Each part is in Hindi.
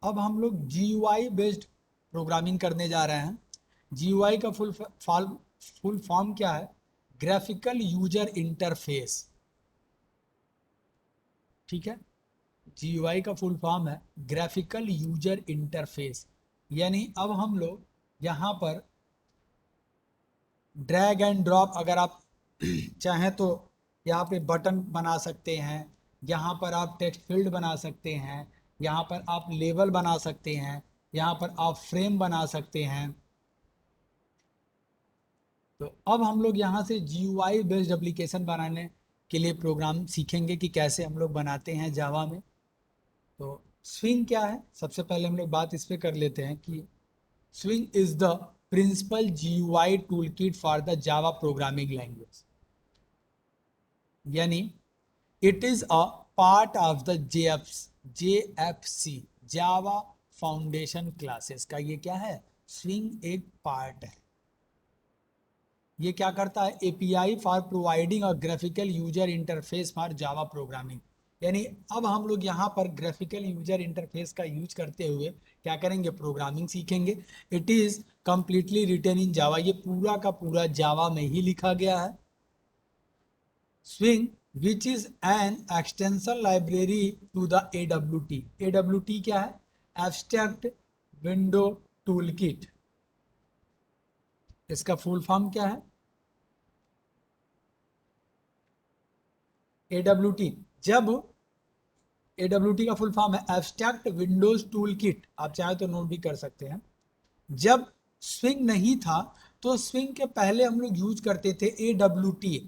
अब हम लोग GUI बेस्ड प्रोग्रामिंग करने जा रहे हैं। GUI का फुल फॉर्म क्या है? Graphical user interface. ठीक है, GUI का फुल फॉर्म है ग्राफिकल यूजर इंटरफेस। यानी अब हम लोग यहाँ पर ड्रैग एंड ड्रॉप, अगर आप चाहें तो यहाँ पे बटन बना सकते हैं, यहाँ पर आप टेक्स्ट फील्ड बना सकते हैं, यहाँ पर आप लेबल बना सकते हैं, यहाँ पर आप फ्रेम बना सकते हैं। तो अब हम लोग यहाँ से GUI बेस्ड एप्लीकेशन बनाने के लिए प्रोग्राम सीखेंगे कि कैसे हम लोग बनाते हैं जावा में। तो स्विंग क्या है, सबसे पहले हम लोग बात इस पे कर लेते हैं कि swing is the principal GUI toolkit for the Java programming language. यानी it is a part of the JFC Java foundation classes का ये क्या है? स्विंग एक पार्ट है। ये क्या करता है? API for providing a graphical user interface for Java programming. यानी अब हम लोग यहाँ पर ग्राफिकल यूजर इंटरफेस का यूज करते हुए क्या करेंगे? प्रोग्रामिंग सीखेंगे। It is completely written in Java, ये पूरा का पूरा जावा में ही लिखा गया है। Swing which is an extension library to the AWT। AWT क्या है? Abstract window toolkit. इसका फुल फॉर्म क्या है? AWT। जब AWT का फुल फॉर्म है एब्स्ट्रैक्ट विंडोज टूल किट, आप चाहे तो नोट भी कर सकते हैं। जब स्विंग नहीं था तो स्विंग के पहले हम लोग यूज करते थे AWT।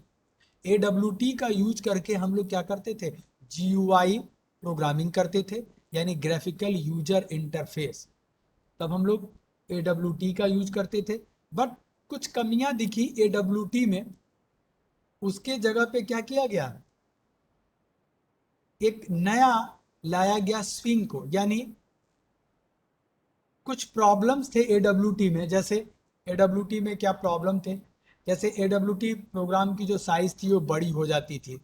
AWT का यूज करके हम लोग क्या करते थे? GUI प्रोग्रामिंग करते थे, यानी ग्राफिकल यूजर इंटरफेस। तब हम लोग AWT का यूज करते थे। बट कुछ कमियां दिखी AWT में, उसके जगह पे क्या किया गया? एक नया लाया गया स्विंग को। यानी कुछ प्रॉब्लम्स थे AWT में। जैसे AWT में क्या प्रॉब्लम थे? जैसे AWT प्रोग्राम की जो साइज थी वो बड़ी हो जाती थी।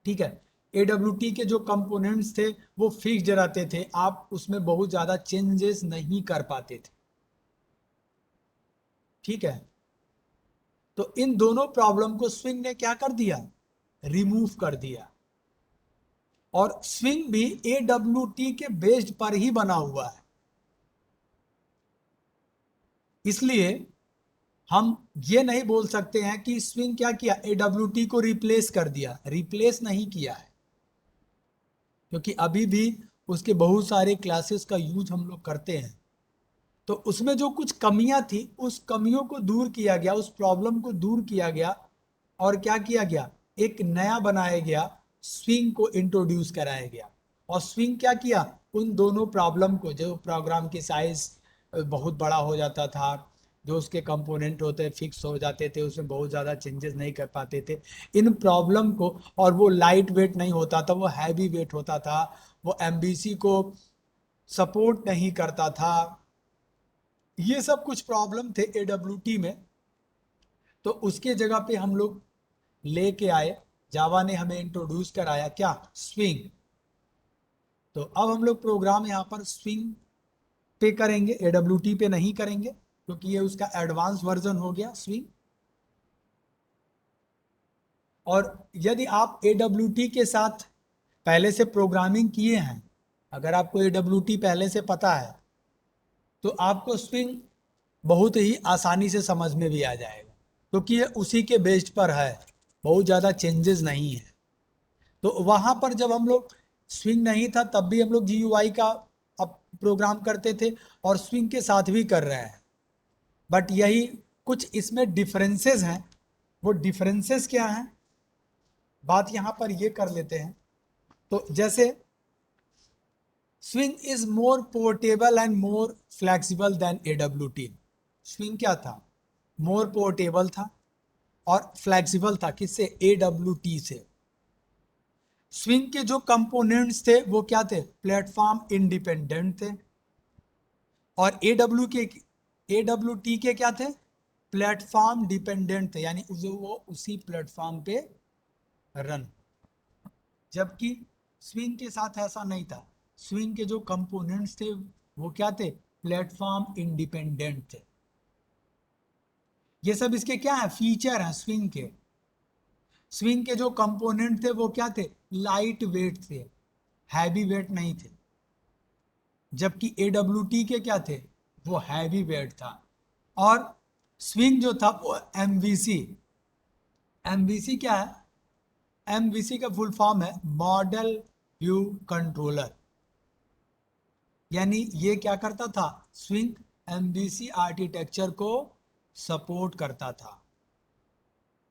ठीक है, AWT के जो कंपोनेंट्स थे वो फिक्स्ड रहते थे, आप उसमें बहुत ज़्यादा चेंजेस नहीं कर पाते थे। ठीक है, तो इन दोनों प्रॉब्लम को स्विंग ने क्या कर दिया? रिमूव कर दिया। और स्विंग भी AWT के बेस्ड पर ही बना हुआ है। इसलिए हम ये नहीं बोल सकते हैं कि स्विंग क्या किया? AWT को रिप्लेस कर दिया। रिप्लेस नहीं किया है, क्योंकि अभी भी उसके बहुत सारे क्लासेस का यूज हम लोग करते हैं। तो उसमें जो कुछ कमियां थी उस कमियों को दूर किया गया, उस प्रॉब्लम को दूर किया गया। और क्या किया गया? एक नया बनाया गया, स्विंग को इंट्रोड्यूस कराया गया। और स्विंग क्या किया? उन दोनों प्रॉब्लम को, जो प्रोग्राम की साइज बहुत बड़ा हो जाता था, जो उसके कंपोनेंट होते फिक्स हो जाते थे, उसमें बहुत ज़्यादा चेंजेस नहीं कर पाते थे, इन प्रॉब्लम को। और वो लाइट वेट नहीं होता था, वो हैवी वेट होता था, वो MVC को सपोर्ट नहीं करता था। ये सब कुछ प्रॉब्लम थे AWT में। तो उसके जगह पे हम लोग लेके आए, जावा ने हमें इंट्रोड्यूस कराया क्या? स्विंग। तो अब हम लोग प्रोग्राम यहाँ पर स्विंग पे करेंगे, AWT पे नहीं करेंगे, क्योंकि ये उसका एडवांस वर्जन हो गया स्विंग। और यदि आप AWT के साथ पहले से प्रोग्रामिंग किए हैं, अगर आपको AWT पहले से पता है, तो आपको स्विंग बहुत ही आसानी से समझ में भी आ जाएगा, क्योंकि ये उसी के बेस्ड पर है, बहुत ज़्यादा चेंजेस नहीं है। तो वहाँ पर जब हम लोग स्विंग नहीं था तब भी हम लोग GUI का अब प्रोग्राम करते थे, और स्विंग के साथ भी कर रहे हैं। बट यही कुछ इसमें डिफरेंसेस हैं। वो डिफरेंसेस क्या हैं, बात यहाँ पर ये कर लेते हैं। तो जैसे Swing is more portable and more flexible than AWT। Swing क्या था? मोर पोर्टेबल था और फ्लेक्सिबल था। किससे? AWT से। स्विंग के जो कंपोनेंट्स थे वो क्या थे? प्लेटफॉर्म इंडिपेंडेंट थे। और AWT के क्या थे? प्लेटफॉर्म डिपेंडेंट थे, यानी वो उसी प्लेटफॉर्म पे रन। जबकि स्विंग के साथ ऐसा नहीं था। स्विंग के जो कंपोनेंट्स थे वो क्या थे, प्लेटफॉर्म इंडिपेंडेंट थे। ये सब इसके क्या है, फीचर है स्विंग के। स्विंग के जो कंपोनेंट थे वो क्या थे, लाइट वेट थे, हैवी वेट नहीं थे। जबकि एडब्ल्यूटी के क्या थे, वो हैवी वेट था। और स्विंग जो था वो एमवीसी, एमवीसी क्या है, एमवीसी का फुल फॉर्म है मॉडल व्यू कंट्रोलर। यानी ये क्या करता था, स्विंग एमवीसी आर्किटेक्चर को सपोर्ट करता था,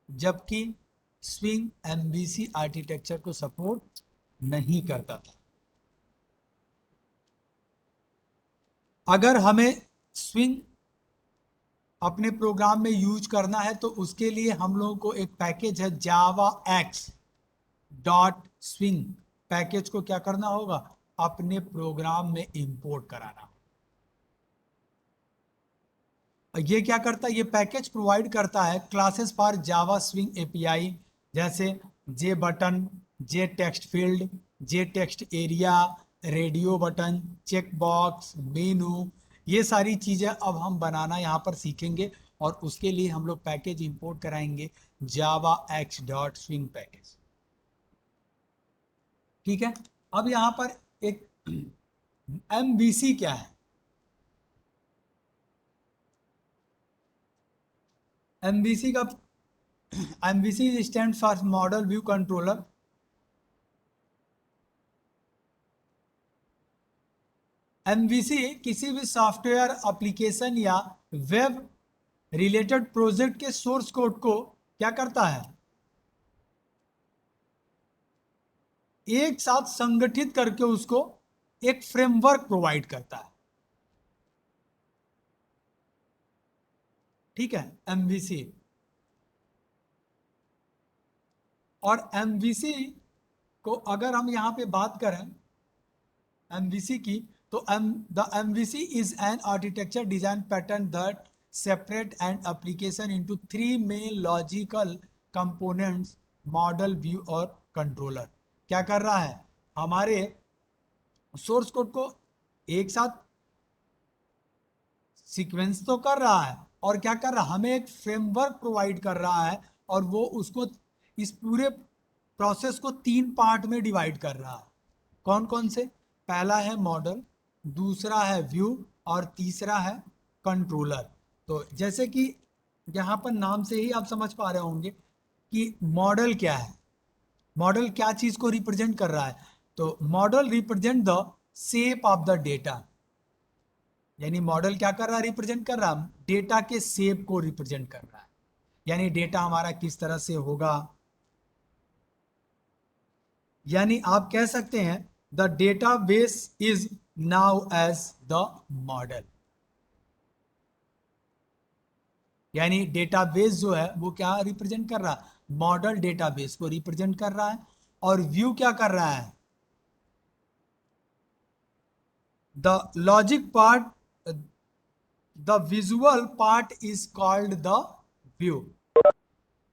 जबकि स्विंग एमवीसी आर्किटेक्चर को सपोर्ट नहीं करता था। अगर हमें स्विंग अपने प्रोग्राम में यूज करना है तो उसके लिए हम लोगों को एक पैकेज है जावा एक्स डॉट स्विंग, पैकेज को क्या करना होगा, अपने प्रोग्राम में इंपोर्ट कराना। ये क्या करता है, ये पैकेज प्रोवाइड करता है classes for Java swing API, जैसे J button, J text field, J text area, radio button, check box, menu. ये सारी चीजें अब हम बनाना यहाँ पर सीखेंगे और उसके लिए हम लोग पैकेज इंपोर्ट कराएंगे जावा एक्स डॉट स्विंग पैकेज। ठीक है। अब यहाँ पर एक एमवीसी क्या है, एमवीसी का, MVC stand for model view controller. MVC किसी भी सॉफ्टवेयर एप्लीकेशन या वेब रिलेटेड प्रोजेक्ट के सोर्स कोड को क्या करता है, एक साथ संगठित करके उसको एक फ्रेमवर्क प्रोवाइड करता है। ठीक है, एमवीसी। और एमवीसी को अगर हम यहां पे बात करें एमवीसी की, तो the MVC is an architecture design pattern that separate and application into three main logical components, model view और कंट्रोलर। क्या कर रहा है, हमारे सोर्स कोड को एक साथ सीक्वेंस तो कर रहा है और क्या कर रहा है, हमें एक फ्रेमवर्क प्रोवाइड कर रहा है और वो उसको इस पूरे प्रोसेस को तीन पार्ट में डिवाइड कर रहा है। कौन कौन से, पहला है मॉडल, दूसरा है व्यू और तीसरा है कंट्रोलर। तो जैसे कि यहाँ पर नाम से ही आप समझ पा रहे होंगे कि मॉडल क्या है, मॉडल क्या चीज को रिप्रेजेंट कर रहा है, तो model represent the shape of the data. यानी मॉडल क्या कर रहा है, रिप्रेजेंट कर रहा है डेटा के शेप को रिप्रेजेंट कर रहा है, यानी डेटा हमारा किस तरह से होगा। यानी आप कह सकते हैं the database is now as the model. यानी डेटाबेस जो है वो क्या रिप्रेजेंट कर रहा है, मॉडल डेटाबेस को रिप्रेजेंट कर रहा है। और व्यू क्या कर रहा है, the logic part, the visual part is called the view.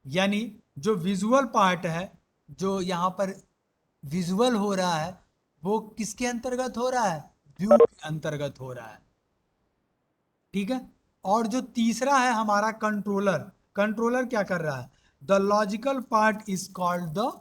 यानी जो विजुअल पार्ट है, जो यहां पर विजुअल हो रहा है, वो किसके अंतर्गत हो रहा है, व्यू के अंतर्गत हो रहा है। ठीक है। और जो तीसरा है हमारा कंट्रोलर, कंट्रोलर क्या कर रहा है, the logical part is called the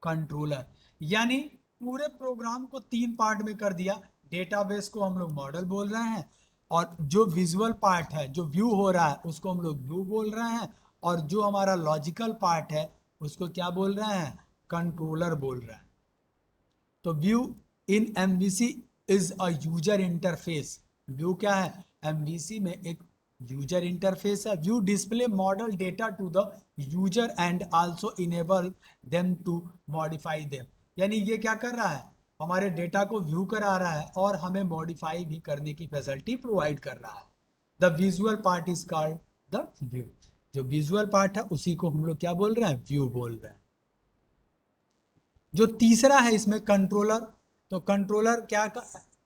controller. यानी पूरे प्रोग्राम को तीन पार्ट में कर दिया, डेटाबेस को हम लोग मॉडल बोल रहे हैं, और जो विजुअल पार्ट है जो व्यू हो रहा है उसको हम लोग व्यू बोल रहे हैं, और जो हमारा लॉजिकल पार्ट है उसको क्या बोल रहे हैं, कंट्रोलर बोल रहे हैं। तो view in MVC is a user interface. View क्या है, एमवीसी में एक यूजर इंटरफेस है। View display model data to the user and also enable them to modify them. यानी ये क्या कर रहा है, हमारे डेटा को व्यू करा रहा है और हमें मॉडिफाई भी करने की फैसिलिटी प्रोवाइड कर रहा है। The visual part is called the view. जो विजुअल पार्ट है उसी को हम लोग क्या बोल रहे हैं, व्यू बोल रहे हैं। जो तीसरा है इसमें कंट्रोलर, तो कंट्रोलर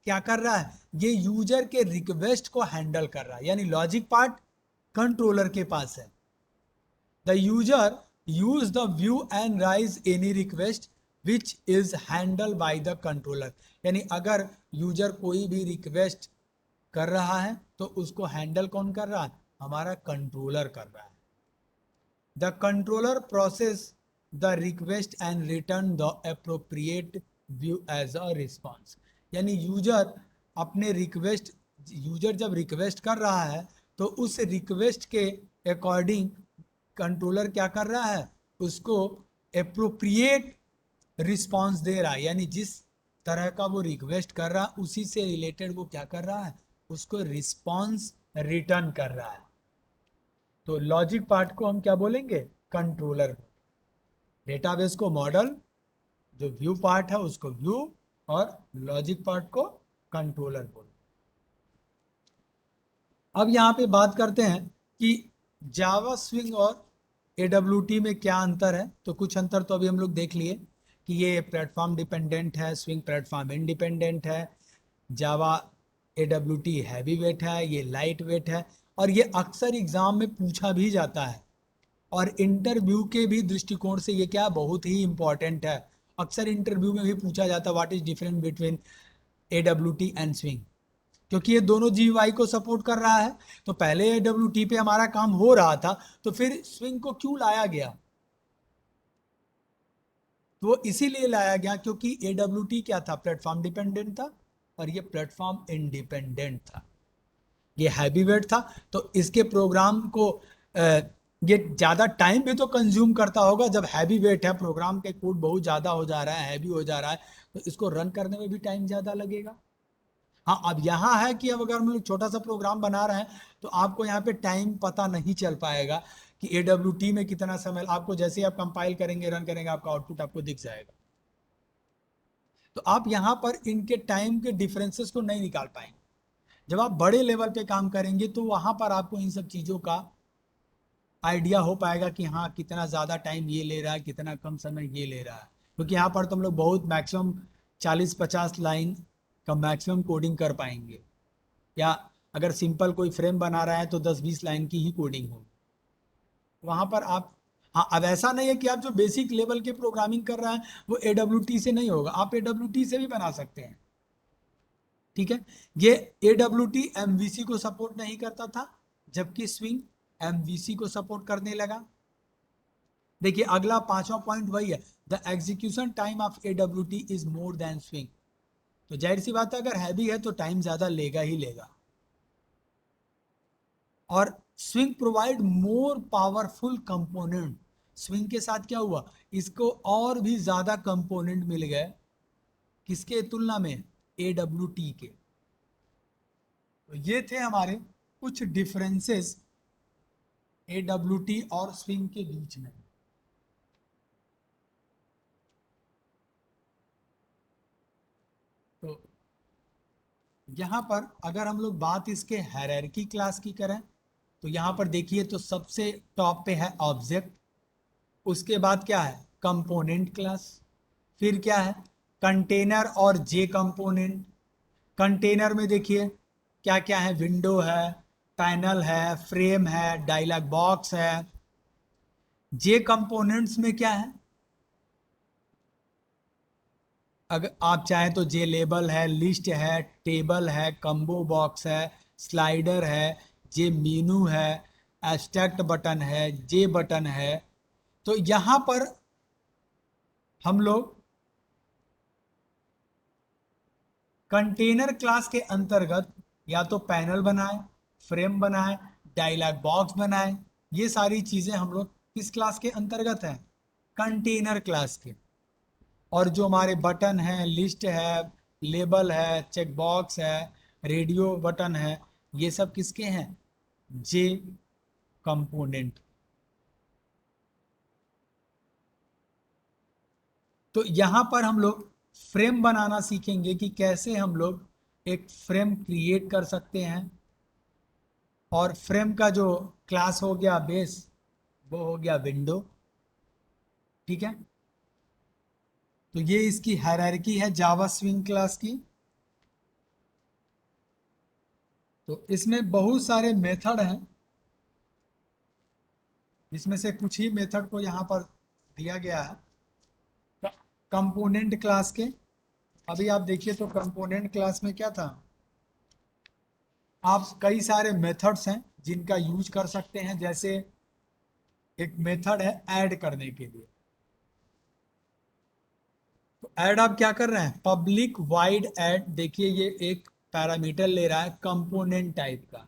क्या कर रहा है, ये यूजर के रिक्वेस्ट को हैंडल कर रहा है। यानी लॉजिक पार्ट कंट्रोलर के पास है। The user use the view and rise any request which is handle by the controller. यानी अगर यूजर कोई भी रिक्वेस्ट कर रहा है तो उसको हैंडल कौन कर रहा है, हमारा कंट्रोलर कर रहा है। The controller process the request and return the appropriate view as a response. यानी यूजर जब रिक्वेस्ट कर रहा है तो उस रिक्वेस्ट के अकॉर्डिंग कंट्रोलर क्या कर रहा है, उसको अप्रोप्रिएट रिस्पॉन्स दे रहा है। यानी जिस तरह का वो रिक्वेस्ट कर रहा है उसी से रिलेटेड वो क्या कर रहा है, उसको रिस्पॉन्स रिटर्न कर रहा है। तो लॉजिक पार्ट को हम क्या बोलेंगे, कंट्रोलर। डेटाबेस को मॉडल, जो व्यू पार्ट है उसको व्यू, और लॉजिक पार्ट को कंट्रोलर बोल। अब यहां पे बात करते हैं कि जावा स्विंग और AWT में क्या अंतर है। तो कुछ अंतर तो अभी हम लोग देख लिए कि ये प्लेटफॉर्म डिपेंडेंट है, स्विंग प्लेटफॉर्म इंडिपेंडेंट है, जावा AWT हैवी वेट है, ये लाइट वेट है, और ये अक्सर एग्जाम में पूछा भी जाता है। और इंटरव्यू के भी दृष्टिकोण से ये क्या बहुत ही इंपॉर्टेंट है। अक्सर इंटरव्यू में भी पूछा जाता है what is difference between AWT and swing, क्योंकि ये दोनों GUI को सपोर्ट कर रहा है। तो पहले AWT पे हमारा काम हो रहा था, तो फिर स्विंग को क्यों लाया गया, तो वो इसीलिए लाया गया क्योंकि AWT क्या था, प्लेटफॉर्म डिपेंडेंट था, और ये प्लेटफॉर्म इंडिपेंडेंट था, ये हैवी वेट था। तो इसके प्रोग्राम को ये ज़्यादा टाइम भी तो कंज्यूम करता होगा। जब हैवी वेट है, प्रोग्राम के कोड बहुत ज़्यादा हो जा रहा है, हैवी हो जा रहा है, तो इसको रन करने में भी टाइम ज़्यादा लगेगा। हाँ, अब यहाँ है कि अब अगर हम लोग छोटा सा प्रोग्राम बना रहे हैं तो आपको यहाँ पे टाइम पता नहीं चल पाएगा कि AWT में कितना समय, आपको जैसे ही आप कंपाइल करेंगे, रन करेंगे, आपका आउटपुट आपको दिख जाएगा। तो आप यहाँ पर इनके टाइम के डिफरेंसेस को नहीं निकाल पाएंगे। जब आप बड़े लेवल पे काम करेंगे तो वहां पर आपको इन सब चीजों का आइडिया हो पाएगा कि हाँ कितना ज्यादा टाइम ये ले रहा है, कितना कम समय ये ले रहा है। क्योंकि यहाँ पर तो हम लोग बहुत मैक्सिमम 40-50 लाइन का मैक्सिमम कोडिंग कर पाएंगे, या अगर सिंपल कोई फ्रेम बना रहा है तो 10-20 लाइन की ही कोडिंग होगी वहां पर आप। हाँ, अब ऐसा नहीं है कि आप जो बेसिक लेवल के प्रोग्रामिंग कर रहे हैं वो AWT से नहीं होगा, आप AWT से भी बना सकते हैं। ठीक है, ये AWT MVC को सपोर्ट नहीं करता था, जबकि स्विंग MVC को सपोर्ट करने लगा। देखिए अगला 5वां पॉइंट वही है, the execution time of AWT is more than swing. तो जाहिर सी बात है अगर हैवी है तो टाइम ज्यादा लेगा ही लेगा। और swing provide more powerful component. Swing के साथ क्या हुआ, इसको और भी ज्यादा कंपोनेंट मिल गए, किसके तुलना में, AWT के। तो ये थे हमारे कुछ डिफरेंसेस AWT और स्विंग के बीच में। तो यहां पर अगर हम लोग बात इसके हायरार्की क्लास की करें तो यहां पर देखिए तो सबसे टॉप पे है ऑब्जेक्ट, उसके बाद क्या है कंपोनेंट क्लास, फिर क्या है कंटेनर और जे कंपोनेंट। कंटेनर में देखिए क्या क्या है, विंडो है, पैनल है, फ्रेम है, डायलॉग बॉक्स है। जे कंपोनेंट्स में क्या है, अगर आप चाहें तो जे लेबल है, लिस्ट है, टेबल है, कम्बो बॉक्स है, स्लाइडर है, जे मीनू है, एब्स्ट्रैक्ट बटन है, जे बटन है। तो यहां पर हम लोग कंटेनर क्लास के अंतर्गत या तो पैनल बनाए, फ्रेम बनाए, डायलॉग बॉक्स बनाए, ये सारी चीजें हम लोग किस क्लास के अंतर्गत हैं, कंटेनर क्लास के। और जो हमारे बटन है, लिस्ट है, लेबल है, चेक बॉक्स है, रेडियो बटन है, ये सब किसके हैं, जे कंपोनेंट। तो यहां पर हम लोग फ्रेम बनाना सीखेंगे कि कैसे हम लोग एक फ्रेम क्रिएट कर सकते हैं। और फ्रेम का जो क्लास हो गया बेस, वो हो गया विंडो। ठीक है, तो ये इसकी हायरार्की है जावा स्विंग क्लास की। तो इसमें बहुत सारे मेथड हैं, इसमें से कुछ ही मेथड को यहाँ पर दिया गया है। कंपोनेंट क्लास के, अभी आप देखिए तो कंपोनेंट क्लास में क्या था, आप कई सारे मेथड्स हैं जिनका यूज कर सकते हैं। जैसे एक मेथड है ऐड करने के लिए, तो ऐड आप क्या कर रहे हैं, पब्लिक वाइड ऐड, देखिए ये एक पैरामीटर ले रहा है कंपोनेंट टाइप का,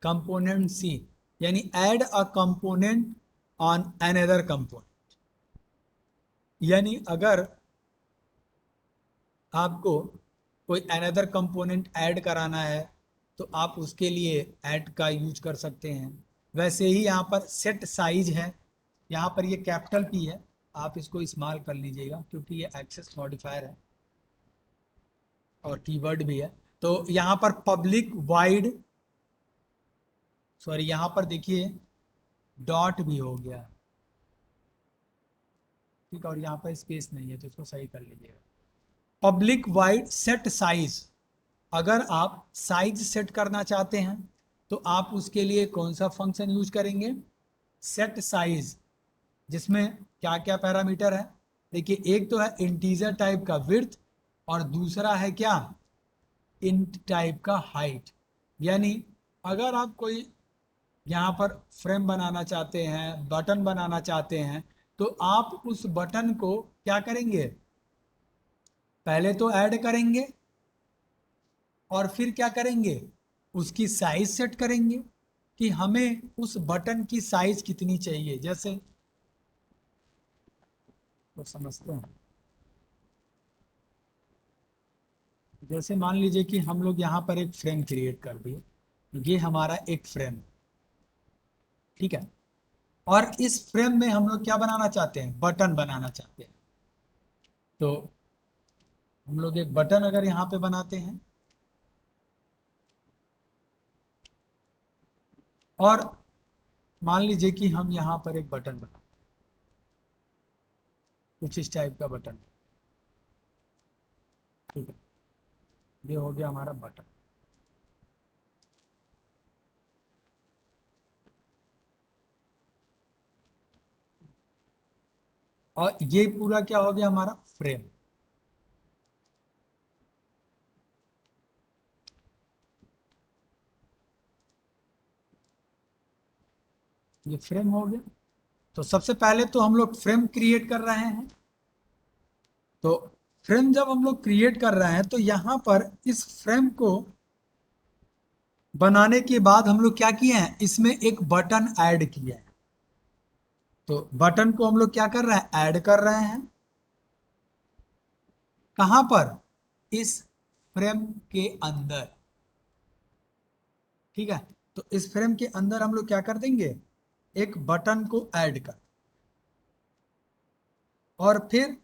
कंपोनेंट सी, यानी add a component on another component. यानी अगर आपको कोई अनदर कंपोनेंट ऐड कराना है तो आप उसके लिए ऐड का यूज कर सकते हैं। वैसे ही यहाँ पर सेट साइज है, यहाँ पर ये कैपिटल पी है, आप इसको इस्तेमाल कर लीजिएगा क्योंकि ये एक्सेस मॉडिफायर है और कीवर्ड भी है। तो यहाँ पर पब्लिक वाइड, सॉरी यहाँ पर देखिए डॉट भी हो गया, ठीक है, और यहाँ पर स्पेस नहीं है तो इसको सही कर लीजिएगा। पब्लिक वाइड सेट साइज, अगर आप साइज सेट करना चाहते हैं तो आप उसके लिए कौन सा फंक्शन यूज करेंगे, सेट साइज, जिसमें क्या क्या पैरामीटर है, देखिए एक तो है इंटीजर टाइप का विड्थ और दूसरा है क्या, इंट टाइप का हाइट। यानी अगर आप कोई यहाँ पर फ्रेम बनाना चाहते हैं, बटन बनाना चाहते हैं, तो आप उस बटन को क्या करेंगे, पहले तो ऐड करेंगे और फिर क्या करेंगे, उसकी साइज सेट करेंगे कि हमें उस बटन की साइज कितनी चाहिए। जैसे तो समझते हैं, जैसे मान लीजिए कि हम लोग यहाँ पर एक फ्रेम क्रिएट कर दिए, ये हमारा एक फ्रेम, ठीक है, और इस फ्रेम में हम लोग क्या बनाना चाहते हैं, बटन बनाना चाहते हैं। तो हम लोग एक बटन अगर यहाँ पे बनाते हैं और मान लीजिए कि हम यहाँ पर एक बटन बना, कुछ इस टाइप का बटन, ठीक है, ये हो गया हमारा बटन। और ये पूरा क्या हो गया हमारा फ्रेम। ये फ्रेम हो गया। तो सबसे पहले तो हम लोग फ्रेम क्रिएट कर रहे हैं। तो फ्रेम जब हम लोग क्रिएट कर रहे हैं तो यहां पर इस फ्रेम को बनाने के बाद हम लोग क्या किए हैं, इसमें एक बटन ऐड किया है। तो बटन को हम लोग क्या कर रहे हैं, ऐड कर रहे हैं, कहां पर, इस फ्रेम के अंदर, ठीक है। तो इस फ्रेम के अंदर हम लोग क्या कर देंगे, एक बटन को ऐड कर, और फिर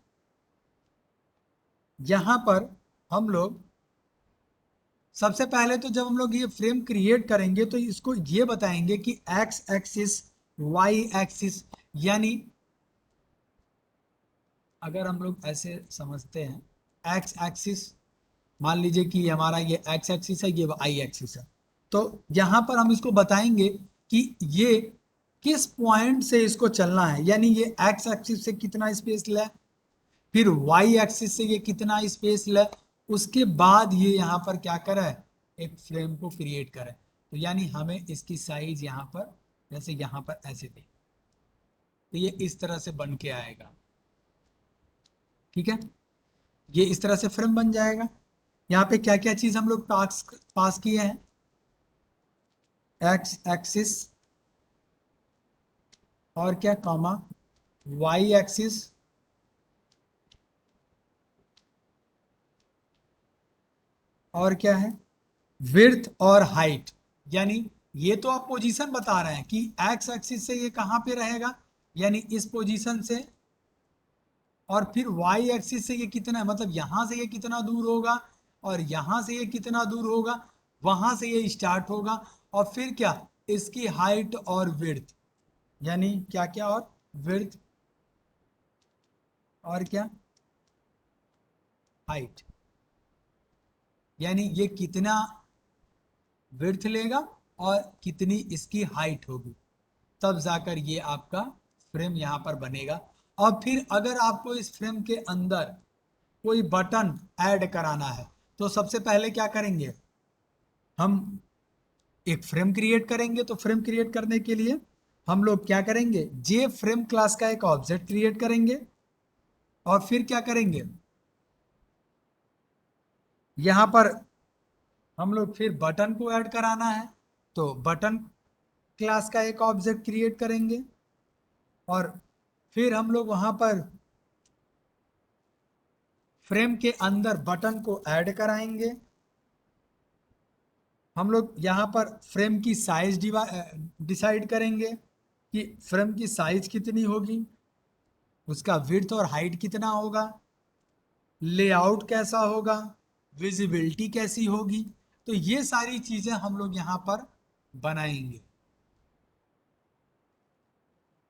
यहां पर हम लोग सबसे पहले तो जब हम लोग ये फ्रेम क्रिएट करेंगे तो इसको ये बताएंगे कि एक्स एक्सिस, वाई एक्सिस, यानी अगर हम लोग ऐसे समझते हैं, एक्स एक्सिस मान लीजिए कि हमारा ये एक्स एक्सिस है, ये वाई एक्सिस है, तो यहां पर हम इसको बताएंगे कि ये किस पॉइंट से इसको चलना है, यानी ये एक्स एक्सिस से कितना स्पेस ले, फिर वाई एक्सिस से ये कितना स्पेस ले, उसके बाद ये यहाँ पर क्या करे, एक फ्रेम को क्रिएट करे। तो यानी हमें इसकी साइज यहाँ पर, जैसे यहाँ पर ऐसे दे, तो ये इस तरह से बन के आएगा, ठीक है, ये इस तरह से फ्रेम बन जाएगा। यहाँ पे क्या क्या चीज हम लोग पास पास किए हैं, एक्स एक्सिस और क्या कॉमा, वाई एक्सिस और क्या है, विड्थ और हाइट। यानी ये तो आप पोजीशन बता रहे हैं कि एक्स एक्सिस से ये कहां पे रहेगा, यानी इस पोजीशन से, और फिर वाई एक्सिस से ये कितना है, मतलब यहां से ये कितना दूर होगा और यहां से ये कितना दूर होगा, वहां से ये स्टार्ट होगा, और फिर क्या, इसकी हाइट और विड्थ, यानी क्या क्या, और विड्थ और क्या, हाइट, यानी ये कितना विड्थ लेगा और कितनी इसकी हाइट होगी, तब जाकर ये आपका फ्रेम यहाँ पर बनेगा। और फिर अगर आपको इस फ्रेम के अंदर कोई बटन ऐड कराना है तो सबसे पहले क्या करेंगे, हम एक फ्रेम क्रिएट करेंगे। तो फ्रेम क्रिएट करने के लिए हम लोग क्या करेंगे, जे फ्रेम क्लास का एक ऑब्जेक्ट क्रिएट करेंगे और फिर क्या करेंगे, यहां पर हम लोग फिर बटन को ऐड कराना है तो बटन क्लास का एक ऑब्जेक्ट क्रिएट करेंगे और फिर हम लोग वहां पर फ्रेम के अंदर बटन को ऐड कराएंगे। हम लोग यहाँ पर फ्रेम की साइज डिसाइड करेंगे कि फ्रेम की साइज कितनी होगी, उसका विड्थ और हाइट कितना होगा, लेआउट कैसा होगा, विजिबिलिटी कैसी होगी। तो ये सारी चीजें हम लोग यहाँ पर बनाएंगे।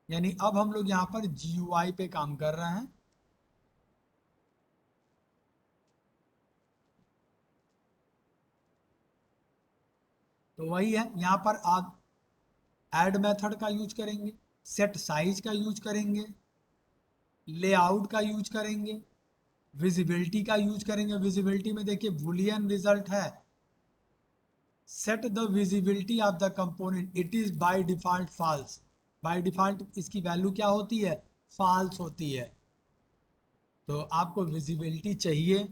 यानी अब हम लोग यहाँ पर GUI पे काम कर रहे हैं। तो वही है, यहाँ पर आप ऐड मेथड का यूज करेंगे, सेट साइज का यूज करेंगे, लेआउट का यूज करेंगे, विजिबिलिटी का यूज करेंगे। विजिबिलिटी में देखिए बूलियन रिजल्ट है, set the visibility of the component, it is by default false. By default इसकी वैल्यू क्या होती है, फॉल्स होती है। तो आपको विजिबिलिटी चाहिए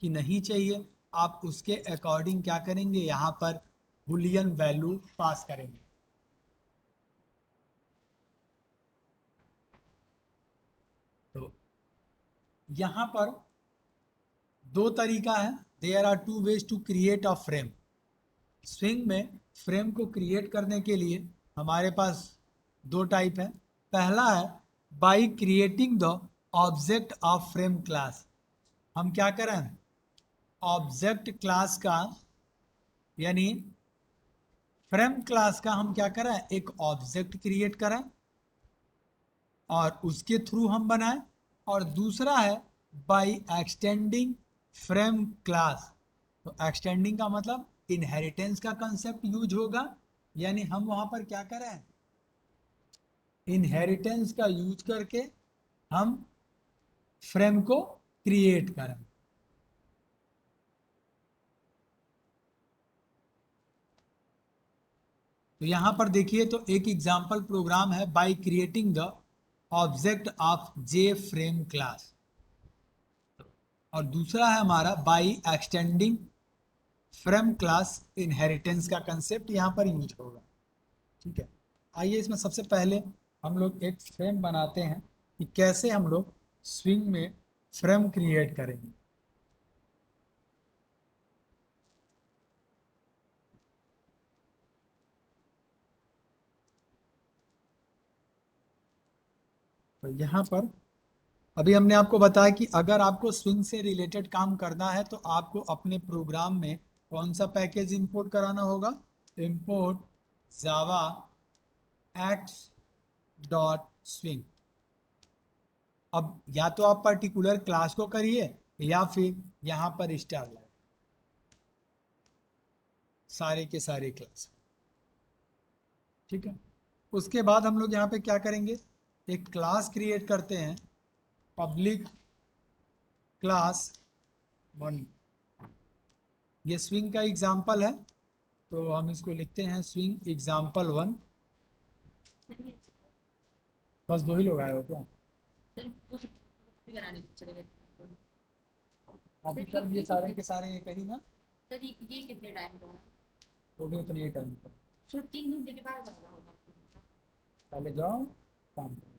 कि नहीं चाहिए, आप उसके अकॉर्डिंग क्या करेंगे, यहाँ पर बुलियन वैल्यू पास करेंगे। तो यहाँ पर दो तरीका है, there are two ways to create a frame. Swing में फ्रेम को क्रिएट करने के लिए हमारे पास दो टाइप है। पहला है by creating the object of frame class. हम क्या करें, ऑब्जेक्ट क्लास का यानी फ्रेम क्लास का हम क्या करें, एक ऑब्जेक्ट क्रिएट करें और उसके थ्रू हम बनाएं। और दूसरा है बाय एक्सटेंडिंग फ्रेम क्लास। तो एक्सटेंडिंग का मतलब इनहेरिटेंस का कंसेप्ट यूज होगा, यानी हम वहां पर क्या करें, इनहेरिटेंस का यूज करके हम फ्रेम को क्रिएट करें। तो यहां पर देखिए, तो एक एग्जांपल प्रोग्राम है by creating the object of J frame class, और दूसरा है हमारा by extending frame class. Inheritance का कंसेप्ट यहां पर यूज होगा। ठीक है, आइए इसमें सबसे पहले हम लोग एक फ्रेम बनाते हैं कि कैसे हम लोग स्विंग में फ्रेम क्रिएट करेंगे। तो यहाँ पर अभी हमने आपको बताया कि अगर आपको स्विंग से रिलेटेड काम करना है तो आपको अपने प्रोग्राम में कौन सा पैकेज इंपोर्ट कराना होगा, इंपोर्ट जावा एक्स डॉट स्विंग। अब या तो आप पर्टिकुलर क्लास को करिए या फिर यहाँ पर स्टार लाइट, सारे के सारे क्लास। ठीक है, उसके बाद हम लोग यहाँ पे क्या करेंगे, एक क्लास क्रिएट करते हैं, पब्लिक क्लास वन। ये स्विंग का एग्जाम्पल है तो हम इसको लिखते हैं स्विंग एग्जाम्पल वन। बस दो ही लोग आए हो क्या, अभी तक ये सारे के सारे एक ही ना, सर ये कितने टाइम का है? तो भी उतनी ही टाइम पर सर 3 घंटे के बाद जाना होगा। पहले जाओ काम करो।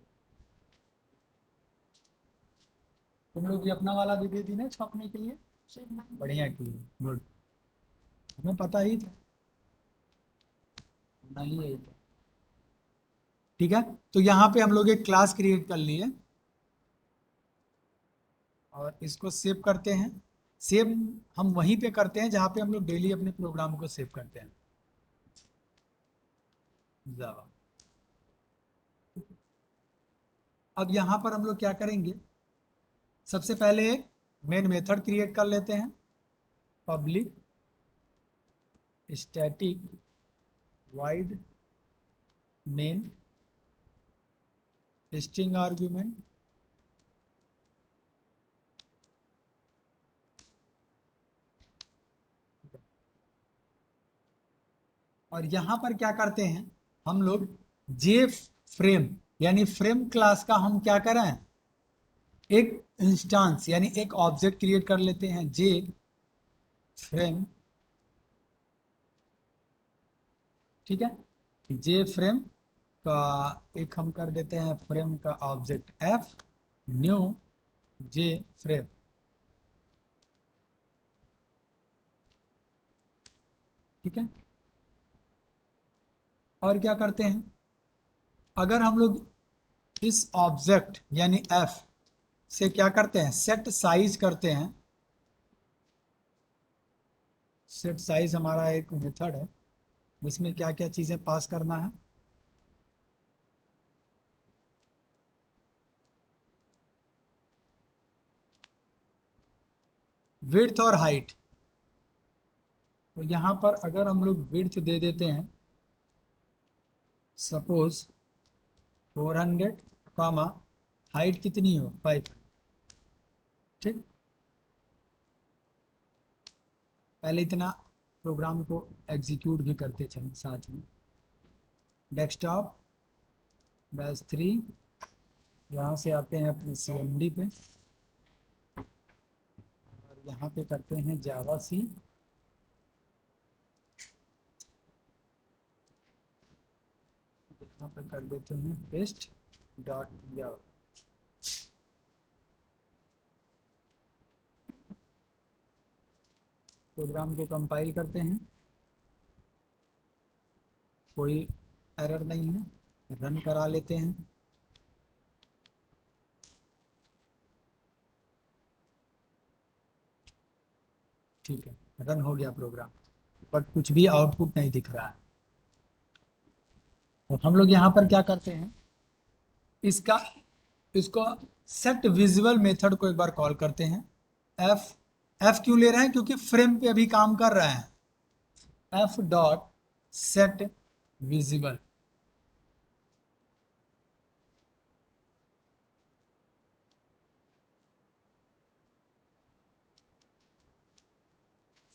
तुम लोग भी अपना वाला भी दे दी ना छापने के लिए, सर बढ़िया की, गुड, हमें पता ही था, नहीं है। ठीक है, तो यहाँ पे हम लोग एक क्लास क्रिएट कर लिए और इसको सेव करते हैं। सेव हम वहीं पे करते हैं जहाँ पे हम लोग डेली अपने प्रोग्राम को सेव करते हैं, जावा। अब यहाँ पर हम लोग क्या करेंगे, सबसे पहले एक मेन मेथड क्रिएट कर लेते हैं, public static wide main string argument और यहां पर क्या करते हैं हम लोग, जे फ्रेम यानी फ्रेम क्लास का हम क्या करें, एक इंस्टेंस यानी एक ऑब्जेक्ट क्रिएट कर लेते हैं, जे फ्रेम। ठीक है, जे फ्रेम का एक हम कर देते हैं फ्रेम का object F, new J frame. ठीक है, और क्या करते हैं, अगर हम लोग इस ऑब्जेक्ट यानी एफ से क्या करते हैं, सेट साइज करते हैं। सेट साइज हमारा एक मेथड है जिसमें क्या क्या चीजें पास करना है, विड्थ और हाइट। तो यहां पर अगर हम लोग विड्थ दे देते हैं सपोज 400, कामा हाइट कितनी हो 5। ठीक, पहले इतना प्रोग्राम को एग्जीक्यूट भी करते चलें साथ में। डेस्कटॉप -3, यहाँ से आते हैं अपनी CMD पे और यहाँ पे करते हैं जावा सी, यहाँ पे कर देते हैं पेस्ट डॉट जावा। प्रोग्राम को कंपाइल करते हैं, कोई एरर नहीं है, रन करा लेते हैं। ठीक है, रन हो गया प्रोग्राम, बट कुछ भी आउटपुट नहीं दिख रहा है। तो हम लोग यहाँ पर क्या करते हैं, इसका इसको सेट विजुअल मेथड को एक बार कॉल करते हैं। एफ एफ क्यों ले रहे हैं, क्योंकि फ्रेम पे अभी काम कर रहे हैं। F dot set visible.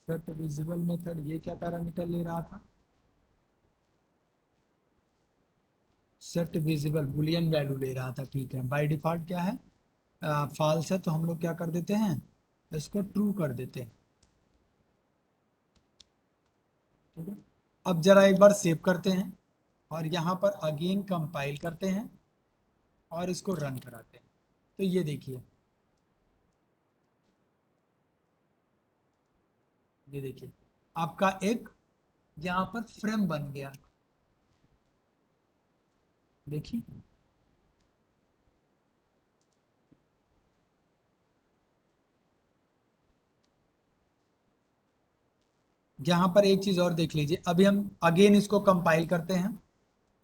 Set visible method ये क्या पैरामीटर ले रहा था, सेट विजिबल बुलियन वैल्यू ले रहा था। ठीक है, बाय डिफॉल्ट क्या है, फॉल्स है, तो हम लोग क्या कर देते हैं, इसको ट्रू कर देते हैं। ठीक है, अब जरा एक बार सेव करते हैं और यहाँ पर अगेन कंपाइल करते हैं और इसको रन कराते हैं। तो ये देखिए, ये देखिए आपका एक यहाँ पर फ्रेम बन गया। देखिए, यहाँ पर एक चीज और देख लीजिए, अभी हम अगेन इसको कंपाइल करते हैं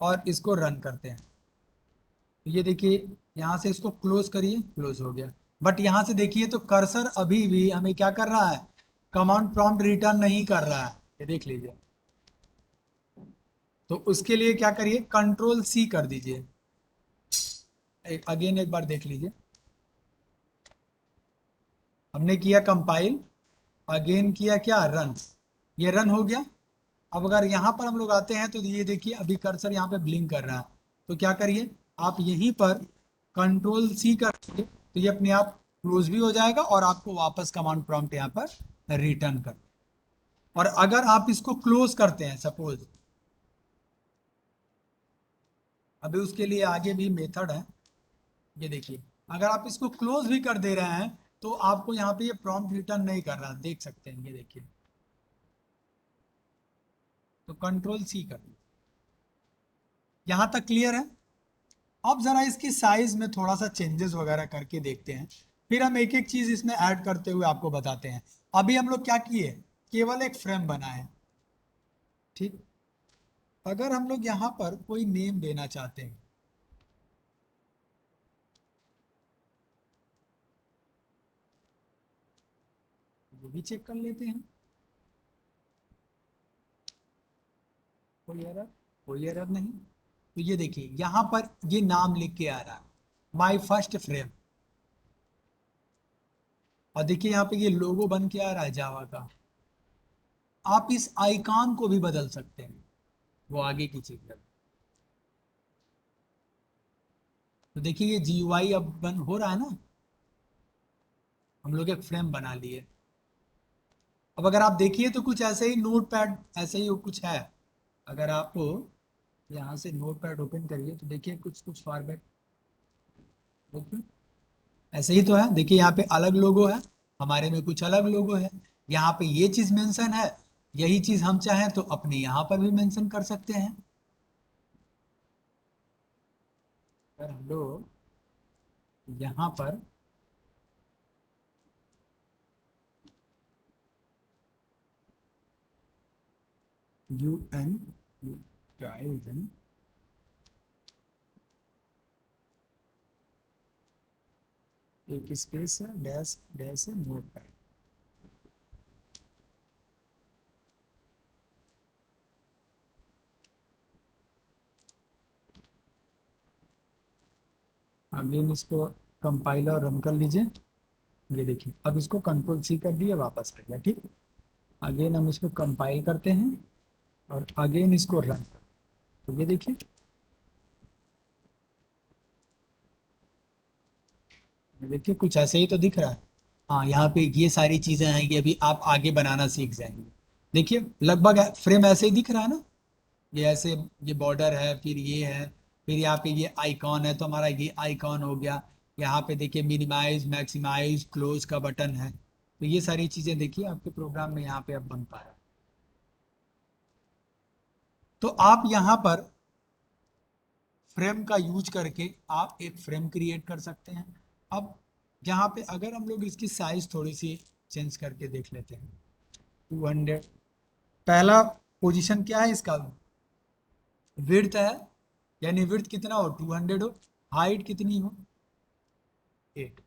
और इसको रन करते हैं। तो ये देखिए, यहाँ से इसको क्लोज करिए, क्लोज हो गया। बट यहाँ से देखिए तो कर्सर अभी भी हमें क्या कर रहा है, कमांड प्रॉम्प्ट रिटर्न नहीं कर रहा है, ये देख लीजिए। तो उसके लिए क्या करिए, कंट्रोल C कर दीजिए। अगेन एक बार देख लीजिए, हमने किया कंपाइल, अगेन किया क्या, रन, ये रन हो गया। अब अगर यहाँ पर हम लोग आते हैं तो ये देखिए अभी कर्सर यहाँ पे ब्लिंक कर रहा है। तो क्या करिए, आप यहीं पर कंट्रोल C करिए, तो ये अपने आप क्लोज भी हो जाएगा और आपको वापस कमांड प्रॉम्प्ट यहाँ पर रिटर्न कर। और अगर आप इसको क्लोज करते हैं सपोज, अभी उसके लिए आगे भी मेथड है, ये देखिए, अगर आप इसको क्लोज भी कर दे रहे हैं तो आपको यहाँ पे ये प्रॉम्प्ट रिटर्न नहीं कर रहा, देख सकते हैं, ये देखिए। तो कंट्रोल C कर दीजिए। यहां तक क्लियर है। अब जरा इसकी साइज में थोड़ा सा चेंजेस वगैरह करके देखते हैं, फिर हम एक एक चीज इसमें ऐड करते हुए आपको बताते हैं। अभी हम लोग क्या किए, केवल एक फ्रेम बनाए। ठीक, अगर हम लोग यहाँ पर कोई नेम देना चाहते हैं, वो भी चेक कर लेते हैं। कोई एरर, कोई एरर नहीं। तो ये देखिए यहाँ पर ये नाम लिख के आ रहा है, माई फर्स्ट फ्रेम। और देखिए यहाँ पे ये लोगो बन के आ रहा है जावा का। आप इस आइकॉन को भी बदल सकते हैं। वो आगे की चीज है। तो देखिए ये GUI अब बन हो रहा है ना, हम लोग एक फ्रेम बना लिए। अब अगर आप देखिए तो कुछ ऐसे ही नोट पैड ऐसे ही कुछ है। अगर आप यहाँ से नोट पैड ओपन करिए तो देखिए कुछ कुछ फॉर्मेट ऐसे ही तो है। देखिए यहाँ पे अलग लोगो है, हमारे में कुछ अलग लोगो है। यहाँ पे ये चीज मेंशन है, यही चीज हम चाहें तो अपने यहाँ पर भी मेंशन कर सकते हैं। अगर हम लोग यहाँ पर UN एक स्पेस है, डैश डैश है, नोट पैड। अगेन इसको कंपाइल और रन कर लीजिए। ये देखिए अब इसको कंट्रोल C कर दिए, वापस आ गया। ठीक, अगेन हम इसको कंपाइल करते हैं और अगेन इसको रन। तो ये देखिए, देखिए कुछ ऐसे ही तो दिख रहा है। हाँ यहाँ पे ये सारी चीजें हैं, ये अभी आप आगे बनाना सीख जाएंगे। देखिए लगभग फ्रेम ऐसे ही दिख रहा है ना, ये ऐसे, ये बॉर्डर है, फिर ये है, फिर यहाँ पे ये आइकॉन है, तो हमारा ये आइकॉन हो गया। यहाँ पे देखिए मिनिमाइज मैक्सिमाइज क्लोज का बटन है। तो ये सारी चीजें देखिए आपके प्रोग्राम में यहाँ पे अब बन पा रहा है। तो आप यहाँ पर फ्रेम का यूज करके आप एक फ्रेम क्रिएट कर सकते हैं। अब यहाँ पे अगर हम लोग इसकी साइज थोड़ी सी चेंज करके देख लेते हैं, 200। पहला पोजीशन क्या है इसका, विड्थ है, यानी विड्थ कितना हो, 200 हो। हाइट कितनी हो, 8।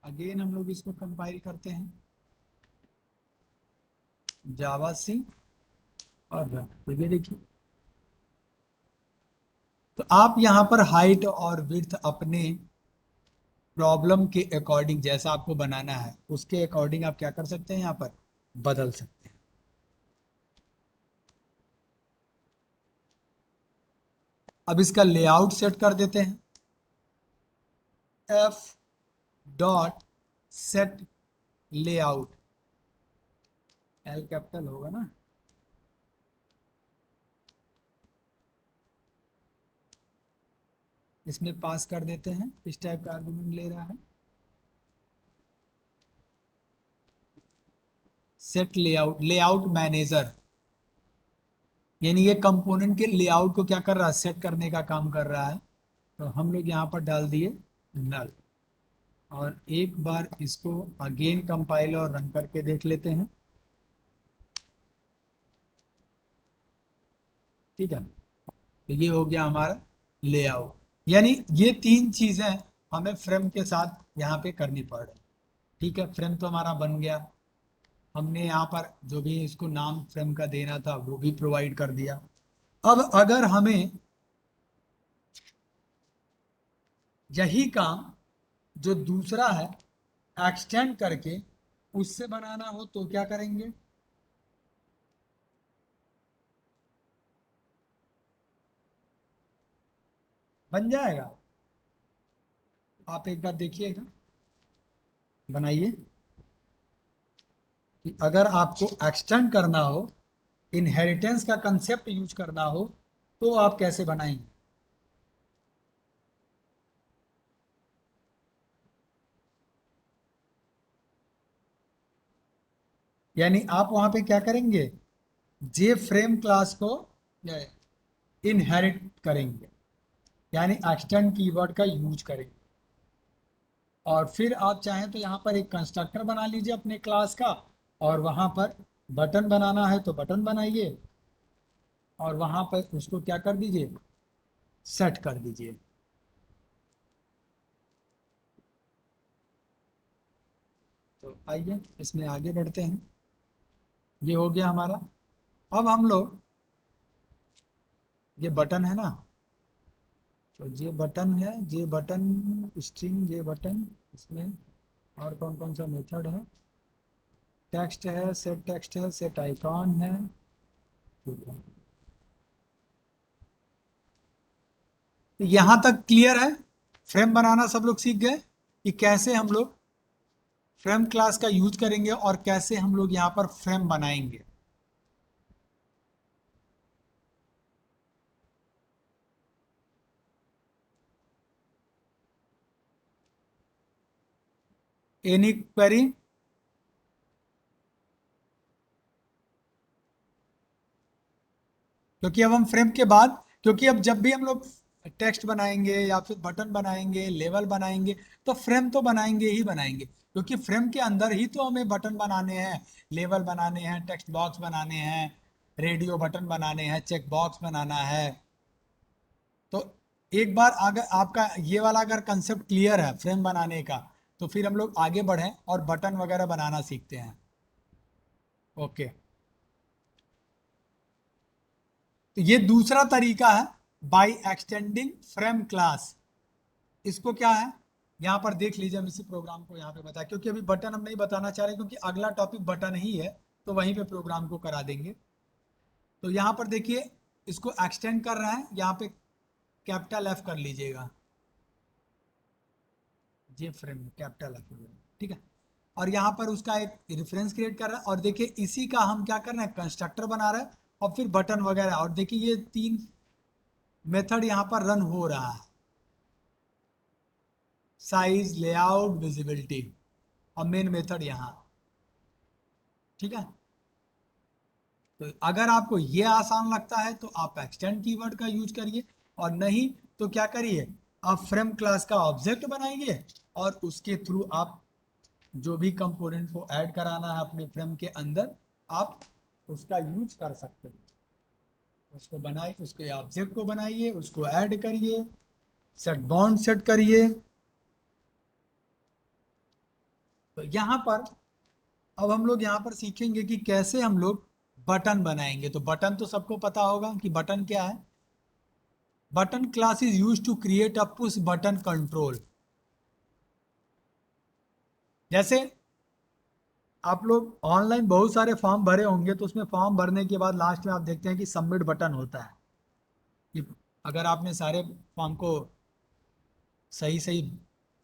अगेन हम लोग इसको कंपाइल करते हैं, जावा सी और रन। तो ये देखिए, तो आप यहाँ पर हाइट और विड्थ अपने प्रॉब्लम के अकॉर्डिंग, जैसा आपको बनाना है उसके अकॉर्डिंग आप क्या कर सकते हैं, यहाँ पर बदल सकते हैं। अब इसका लेआउट सेट कर देते हैं, F.set लेआउट, L कैपिटल होगा ना। इसमें पास कर देते हैं, इस टाइप का आर्गुमेंट ले रहा है, सेट लेआउट, लेआउट मैनेजर, यानी ये कंपोनेंट के लेआउट को क्या कर रहा है, सेट करने का काम कर रहा है। तो हम लोग यहाँ पर डाल दिए नल, और एक बार इसको अगेन कंपाइल और रन करके देख लेते हैं। ठीक है, तो ये हो गया हमारा लेआउट। यानी ये तीन चीजें हमें फ्रेम के साथ यहाँ पे करनी पड़ रही। ठीक है, फ्रेम तो हमारा बन गया, हमने यहाँ पर जो भी इसको नाम फ्रेम का देना था वो भी प्रोवाइड कर दिया। अब अगर हमें यही काम जो दूसरा है एक्सटेंड करके उससे बनाना हो तो क्या करेंगे, बन जाएगा। आप एक बार देखिएगा, बनाइए कि अगर आपको एक्सटेंड करना हो, इनहेरिटेंस का कंसेप्ट यूज करना हो, तो आप कैसे बनाएंगे। यानी आप वहां पे क्या करेंगे, जे फ्रेम क्लास को इनहेरिट करेंगे, यानी एक्सटेंड कीवर्ड का यूज करेंगे। और फिर आप चाहें तो यहाँ पर एक कंस्ट्रक्टर बना लीजिए अपने क्लास का, और वहां पर बटन बनाना है तो बटन बनाइए, और वहां पर उसको क्या कर दीजिए, सेट कर दीजिए। तो आइए इसमें आगे बढ़ते हैं। ये हो गया हमारा। अब हम लोग, ये बटन है ना, तो ये बटन है, ये बटन स्ट्रिंग, ये बटन, इसमें और कौन कौन सा मेथड है, टेक्स्ट है, सेट टेक्स्ट है, सेट आइकॉन है, तो यहां तक क्लियर है? फ्रेम बनाना सब लोग सीख गए कि कैसे हम लोग फ्रेम क्लास का यूज करेंगे और कैसे हम लोग यहां पर फ्रेम बनाएंगे। Any query? क्योंकि अब हम फ्रेम के बाद, क्योंकि अब जब भी हम लोग टेक्स्ट बनाएंगे या फिर बटन बनाएंगे, लेवल बनाएंगे, तो फ्रेम तो बनाएंगे ही बनाएंगे, क्योंकि फ्रेम के अंदर ही तो हमें बटन बनाने हैं, लेवल बनाने हैं, टेक्स्ट बॉक्स बनाने हैं, रेडियो बटन बनाने हैं, चेक बॉक्स बनाना है। तो एक बार अगर आपका ये वाला अगर कंसेप्ट क्लियर है फ्रेम बनाने का, तो फिर हम लोग आगे बढ़ें और बटन वगैरह बनाना सीखते हैं। ओके, तो ये दूसरा तरीका है बाय एक्सटेंडिंग फ्रेम क्लास। इसको क्या है यहाँ पर देख लीजिए, हम इसी प्रोग्राम को यहाँ पे बताया, क्योंकि अभी बटन हम नहीं बताना चाह रहे, क्योंकि अगला टॉपिक बटन ही है, तो वहीं पे प्रोग्राम को करा देंगे। तो यहाँ पर देखिए, इसको एक्सटेंड कर रहा है, यहाँ पे कैपिटल एफ कर लीजिएगा, जे फ्रेम कैपिटल एफ, ठीक है। और यहाँ पर उसका एक रेफरेंस क्रिएट कर रहा है, और देखिए इसी का हम क्या कर रहे हैं, कंस्ट्रक्टर बना रहे हैं, और फिर बटन वगैरह, और देखिए ये 3 मेथड यहाँ पर रन हो रहा है, साइज, लेआउट, विजिबिलिटी, और मेन मेथड यहाँ, ठीक है। तो अगर आपको ये आसान लगता है तो आप एक्सटेंड कीवर्ड का यूज करिए, और नहीं तो क्या करिए, आप फ्रेम क्लास का ऑब्जेक्ट बनाइए, और उसके थ्रू आप जो भी कंपोनेंट को ऐड कराना है अपने फ्रेम के अंदर, आप उसका यूज कर सकते हैं। उसको बनाइए, उसके ऑब्जेक्ट को बनाइए, उसको ऐड करिए, सेट बाउंड सेट करिए। तो यहाँ पर अब हम लोग यहाँ पर सीखेंगे कि कैसे हम लोग बटन बनाएंगे। तो बटन तो सबको पता होगा कि बटन क्या है। Button class is use to create a push button control. जैसे आप लोग ऑनलाइन बहुत सारे फॉर्म भरे होंगे, तो उसमें फॉर्म भरने के बाद लास्ट में आप देखते हैं कि सबमिट बटन होता है, कि अगर आपने सारे फॉर्म को सही सही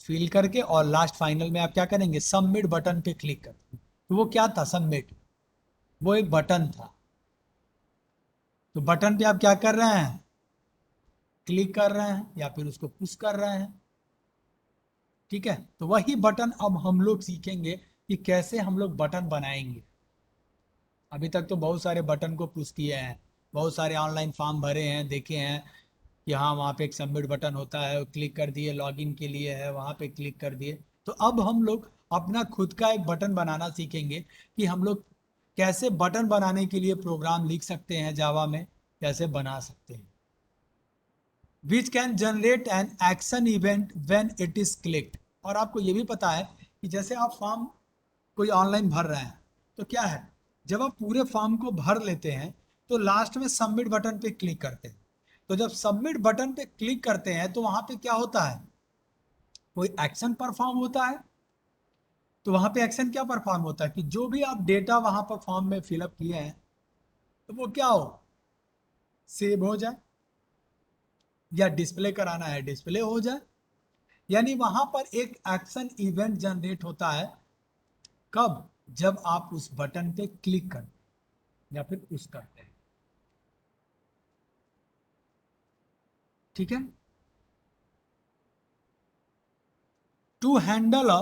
फिल करके और लास्ट फाइनल में आप क्या करेंगे, सबमिट बटन पे क्लिक कर, तो वो क्या था, सबमिट, वो एक बटन था। तो बटन पे आप क्या कर रहे हैं, क्लिक कर रहे हैं या फिर उसको पुश कर रहे हैं, ठीक है। तो वही बटन अब हम लोग सीखेंगे कि कैसे हम लोग बटन बनाएंगे। अभी तक तो बहुत सारे बटन को पुश किए हैं, बहुत सारे ऑनलाइन फॉर्म भरे हैं, देखे हैं कि हाँ वहाँ पे एक सबमिट बटन होता है, क्लिक कर दिए, लॉगिन के लिए है, वहाँ पे क्लिक कर दिए। तो अब हम लोग अपना खुद का एक बटन बनाना सीखेंगे, कि हम लोग कैसे बटन बनाने के लिए प्रोग्राम लिख सकते हैं, जावा में कैसे बना सकते हैं, which can generate an action event when it is clicked. और आपको ये भी पता है कि जैसे आप फॉर्म कोई ऑनलाइन भर रहे हैं, तो क्या है, जब आप पूरे फॉर्म को भर लेते हैं, तो लास्ट में सबमिट बटन पे क्लिक करते हैं। तो जब सबमिट बटन पे क्लिक करते हैं, तो वहां पे क्या होता है, कोई एक्शन परफॉर्म होता है। तो वहां पे एक्शन क्या परफॉर्म होता है, कि जो भी आप डेटा वहां पर फॉर्म में फिलअप किए हैं, तो वो क्या हो, सेव हो जाए, या डिस्प्ले कराना है डिस्प्ले हो जाए। यानी वहां पर एक एक्शन इवेंट जनरेट होता है, कब, जब आप उस बटन पे क्लिक करते हैं या फिर पुश करते हैं, ठीक है। To handle a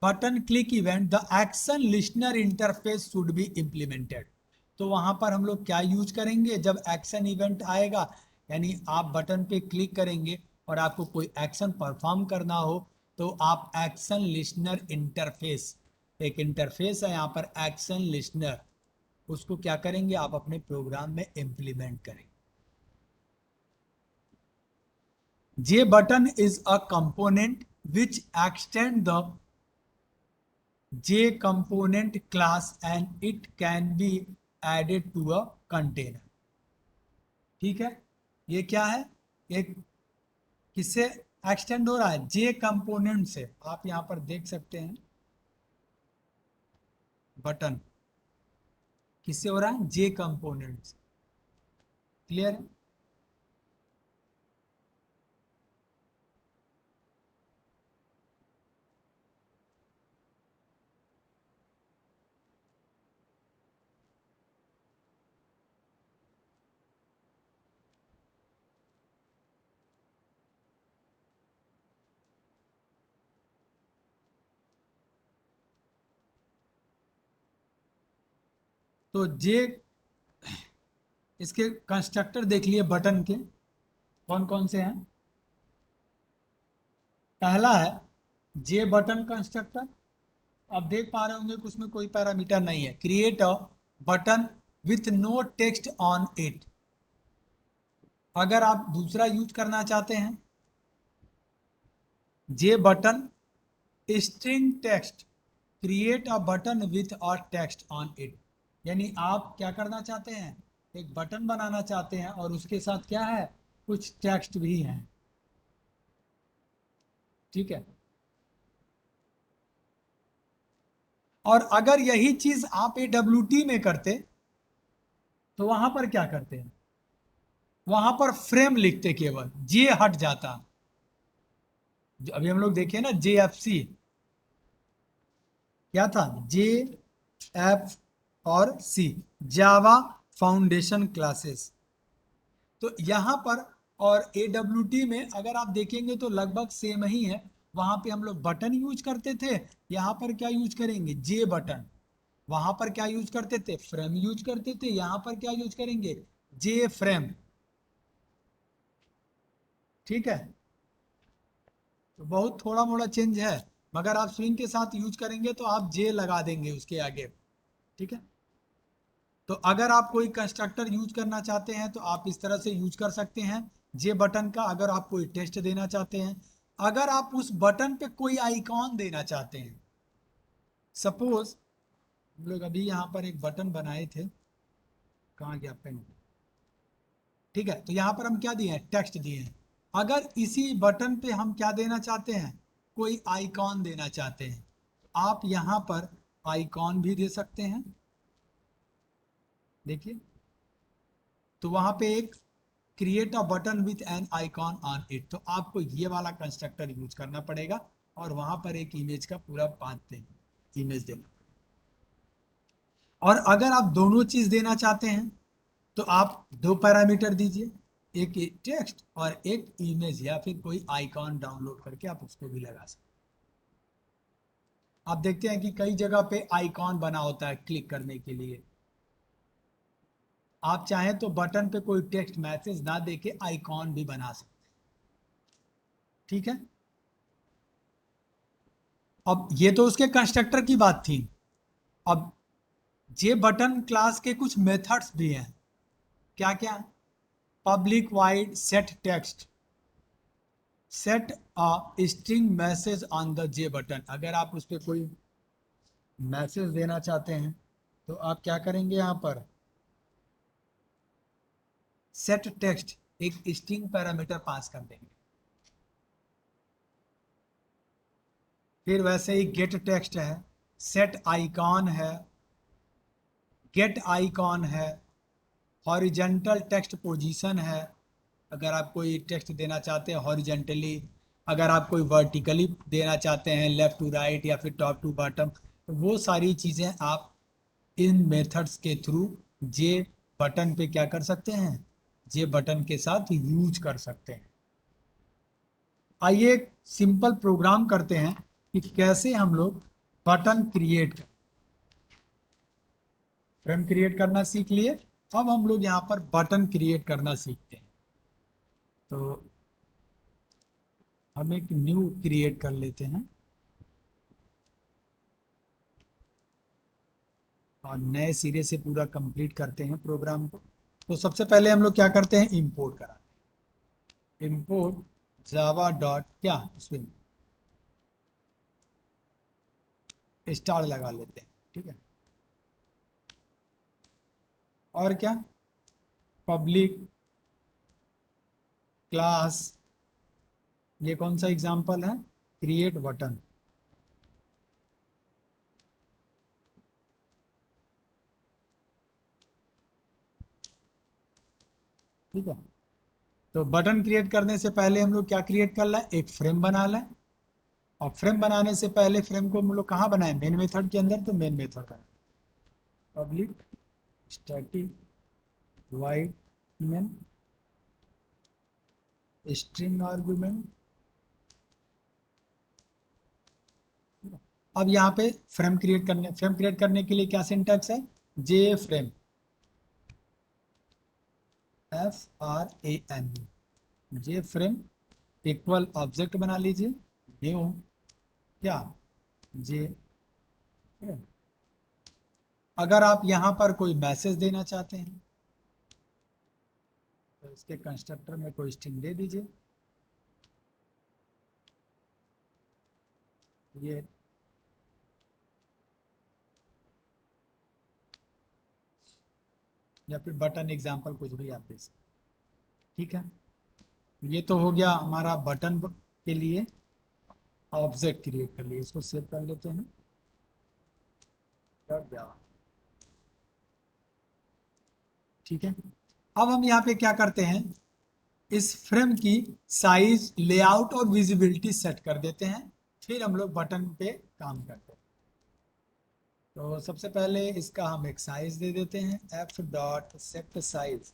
button click event the action listener interface should be implemented. तो वहां पर हम लोग क्या यूज करेंगे, जब एक्शन इवेंट आएगा, यानी आप बटन पे क्लिक करेंगे और आपको कोई एक्शन परफॉर्म करना हो, तो आप एक्शन लिस्नर इंटरफेस, एक इंटरफेस है यहाँ पर एक्शन लिस्नर, उसको क्या करेंगे, आप अपने प्रोग्राम में इम्प्लीमेंट करेंगे। J button is a component which extend the J component class and it can be added to a container। ठीक है, ये क्या है, एक किससे एक्सटेंड हो रहा है, J कंपोनेंट से। आप यहां पर देख सकते हैं बटन किससे हो रहा है, J कंपोनेंट से। क्लियर है? तो जे इसके कंस्ट्रक्टर देख लिए बटन के, कौन कौन से हैं? पहला है जे बटन कंस्ट्रक्टर। आप देख पा रहे होंगे कि उसमें कोई पैरामीटर नहीं है। Create a button with no text on it. अगर आप दूसरा यूज करना चाहते हैं, J button string text, create a button with a text on it. यानी आप क्या करना चाहते हैं, एक बटन बनाना चाहते हैं और उसके साथ क्या है, कुछ टेक्स्ट भी है। ठीक है। और अगर यही चीज आप AWT में करते तो वहां पर क्या करते हैं, वहां पर फ्रेम लिखते, केवल जे हट जाता। अभी हम लोग देखे ना JFC क्या था, JF और C, जावा फाउंडेशन क्लासेस। तो यहां पर और AWT में अगर आप देखेंगे तो लगभग सेम ही है। वहां पे हम लोग बटन यूज करते थे, यहां पर क्या यूज करेंगे, जे बटन। वहां पर क्या यूज करते थे, फ्रेम यूज करते थे, यहां पर क्या यूज करेंगे, जे फ्रेम। ठीक है। तो बहुत थोड़ा मोड़ा चेंज है, मगर आप स्विंग के साथ यूज करेंगे तो आप जे लगा देंगे उसके आगे। ठीक है। तो अगर आप कोई कंस्ट्रक्टर यूज करना चाहते हैं तो आप इस तरह से यूज कर सकते हैं जे बटन का। अगर आप कोई टेस्ट देना चाहते हैं, अगर आप उस बटन पे कोई आइकॉन देना चाहते हैं, सपोज हम लोग अभी यहाँ पर एक बटन बनाए थे, कहाँ गया पेन। ठीक है। तो यहाँ पर हम क्या दिए हैं, टेक्स्ट दिए हैं। अगर इसी बटन पे हम क्या देना चाहते हैं, कोई आइकॉन देना चाहते हैं, आप यहाँ पर आइकॉन भी दे सकते हैं। देखिए, तो वहां पे एक create a button with an icon on it, तो आपको ये वाला कंस्ट्रक्टर यूज करना पड़ेगा और वहां पर एक इमेज का पूरा पाथ देना, इमेज देना। और अगर आप दोनों चीज देना चाहते हैं तो आप दो पैरामीटर दीजिए, एक टेक्स्ट और एक इमेज, या फिर कोई आइकॉन डाउनलोड करके आप उसको भी लगा सकते हैं। आप देखते हैं कि कई जगह पे आइकॉन बना होता है क्लिक करने के लिए। आप चाहें तो बटन पे कोई टेक्स्ट मैसेज ना देके आइकॉन भी बना सकते हैं। ठीक है। अब ये तो उसके कंस्ट्रक्टर की बात थी। अब जे बटन क्लास के कुछ मेथड्स भी हैं। क्या क्या, public wide set text, set a string message on the J button. अगर आप उस पर कोई मैसेज देना चाहते हैं तो आप क्या करेंगे, यहाँ पर सेट टेक्स्ट एक स्ट्रिंग पैरामीटर पास कर देंगे। फिर वैसे ही गेट टेक्स्ट है, सेट आइकॉन है, गेट आइकॉन है, हॉरिजेंटल टेक्स्ट पोजीशन है। अगर आप कोई टेक्स्ट देना चाहते हैं हॉरिजेंटली, अगर आप कोई वर्टिकली देना चाहते हैं लेफ्ट टू राइट या फिर टॉप टू बॉटम, तो वो सारी चीज़ें आप इन मेथड्स के थ्रू जे बटन पे क्या कर सकते हैं, जे बटन के साथ यूज कर सकते हैं। आइए एक सिंपल प्रोग्राम करते हैं कि कैसे हम लोग बटन क्रिएट करें। फ्रेम क्रिएट करना सीख लिए, अब हम लोग यहाँ पर बटन क्रिएट करना सीखते हैं। तो हम एक न्यू क्रिएट कर लेते हैं और नए सिरे से पूरा कंप्लीट करते हैं प्रोग्राम को। तो सबसे पहले हम लोग क्या करते हैं, इंपोर्ट कराते हैं। इंपोर्ट जावा डॉट क्या स्विंग स्टार लगा लेते हैं। ठीक है। और क्या, पब्लिक क्लास, ये कौन सा एग्जांपल है, क्रिएट बटन। ठीक है। तो बटन क्रिएट करने से पहले हम लोग क्या क्रिएट कर लें, एक फ्रेम बना लें। और फ्रेम बनाने से पहले फ्रेम को हम लोग कहाँ बनाए, मेन मेथड के अंदर। तो मेन मेथड का public static wide main string argument. अब यहाँ पे फ्रेम क्रिएट करने के लिए क्या सिंटैक्स है, जे फ्रेम, FRAM, जे फ्रेम इक्वल ऑब्जेक्ट बना लीजिए, न्यू क्या, जे फ्रेम। अगर आप यहाँ पर कोई मैसेज देना चाहते हैं तो इसके कंस्ट्रक्टर में कोई स्ट्रिंग दे दीजिए, ये या फिर बटन एग्जाम्पल कुछ भी आप दे सकते। ठीक है, ये तो हो गया हमारा बटन के लिए ऑब्जेक्ट क्रिएट कर लिए। इसको सेव कर लेते हैं, डॉट जावा। ठीक है, अब हम यहाँ पे क्या करते हैं, इस फ्रेम की साइज, लेआउट और विजिबिलिटी सेट कर देते हैं। फिर हम लोग बटन पे काम करते हैं। तो सबसे पहले इसका हम एक साइज दे देते हैं, F dot set size.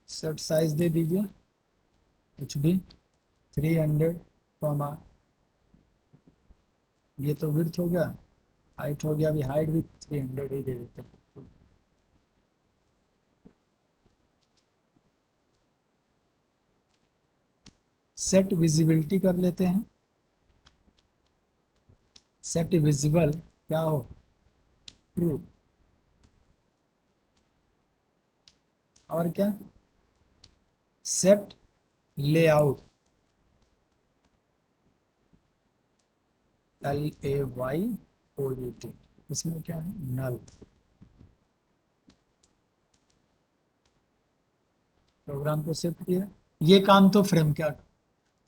Set size दे दीजिए कुछ भी 300 कॉमा, ये तो विड्थ हो गया, हाइट हो गया, अभी हाइट भी 300 ही दे देते हैं। सेट विजिबिलिटी कर लेते हैं, सेट विजिबल क्या हो, ट्रू। और क्या, सेट लेआउट, LAYOUT, इसमें क्या है, नल। प्रोग्राम को सेव किया, ये काम तो फ्रेम का।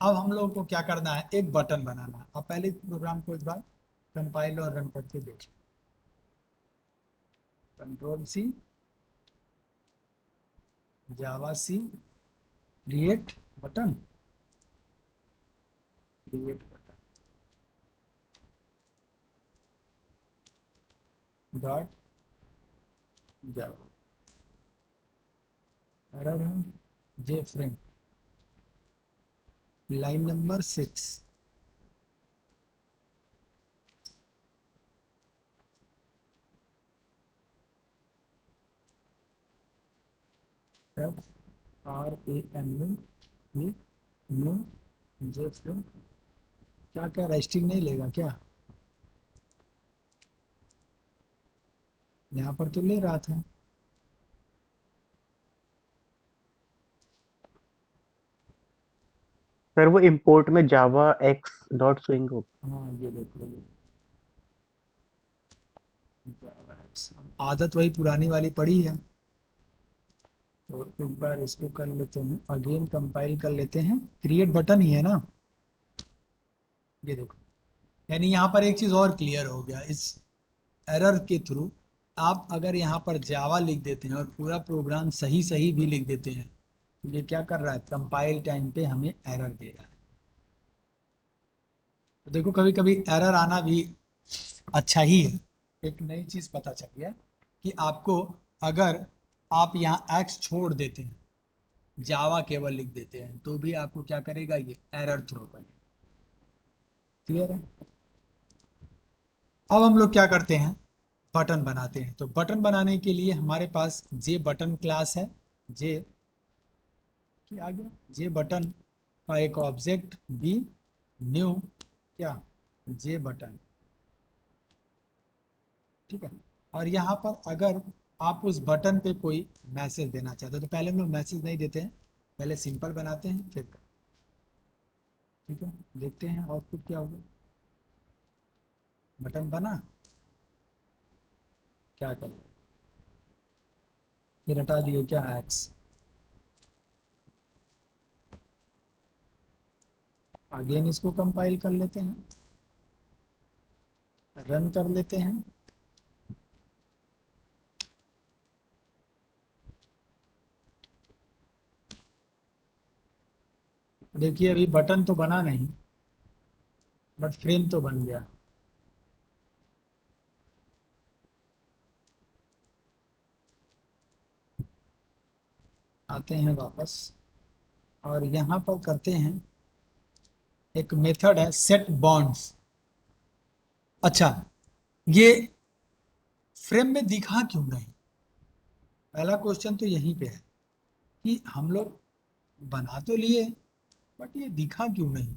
अब हम लोग को क्या करना है, एक बटन बनाना है। अब पहले प्रोग्राम को एक बार कंपाइल और रन करके देखिए। Ctrl+C, Java C, create button, create button dot Java, error है, J frame, line number 6। FRAM new J frame. क्या क्या रेस्टिंग नहीं लेगा क्या, यहाँ पर तो ले रहा था। सर वो इंपोर्ट में जावा एक्स डॉट स्विंग हो। हाँ ये देख लो, आदत वही पुरानी वाली पड़ी है। तो एक बार इसको कर लेते हैं, अगेन कंपाइल कर लेते हैं, क्रिएट बटन ही है ना, ये देखो। यानी यहाँ पर एक चीज और क्लियर हो गया इस एरर के थ्रू। आप अगर यहाँ पर जावा लिख देते हैं और पूरा प्रोग्राम सही सही भी लिख देते हैं, तो ये क्या कर रहा है, कंपाइल टाइम पे हमें एरर दे रहा है। तो देखो कभी कभी एरर आना भी अच्छा ही है। एक नई चीज पता चली है कि आपको, अगर आप यहाँ एक्स छोड़ देते हैं, जावा केवल लिख देते हैं, तो भी आपको क्या करेगा, ये एरर थ्रो करेगा। क्लियर है। अब हम लोग क्या करते हैं, बटन बनाते हैं। तो बटन बनाने के लिए हमारे पास जे बटन क्लास है, जे की आगे जे बटन का एक ऑब्जेक्ट बी, न्यू क्या, जे बटन। ठीक है, और यहाँ पर अगर आप उस बटन पे कोई मैसेज देना चाहते हो, तो पहले हम लोग मैसेज नहीं देते हैं, पहले सिंपल बनाते हैं फिर। ठीक है, देखते हैं आउटपुट क्या होगा। बटन बना, क्या करें, फिर हटा दिए क्या, एक्स। अगेन इसको कंपाइल कर लेते हैं, रन कर लेते हैं। देखिए अभी बटन तो बना नहीं, बट फ्रेम तो बन गया। आते हैं वापस और यहाँ पर करते हैं, एक मेथड है सेट बॉन्ड्स। अच्छा, ये फ्रेम में दिखा क्यों नहीं? पहला क्वेश्चन तो यहीं पे है कि हम लोग बना तो लिए, बट ये दिखा क्यों नहीं?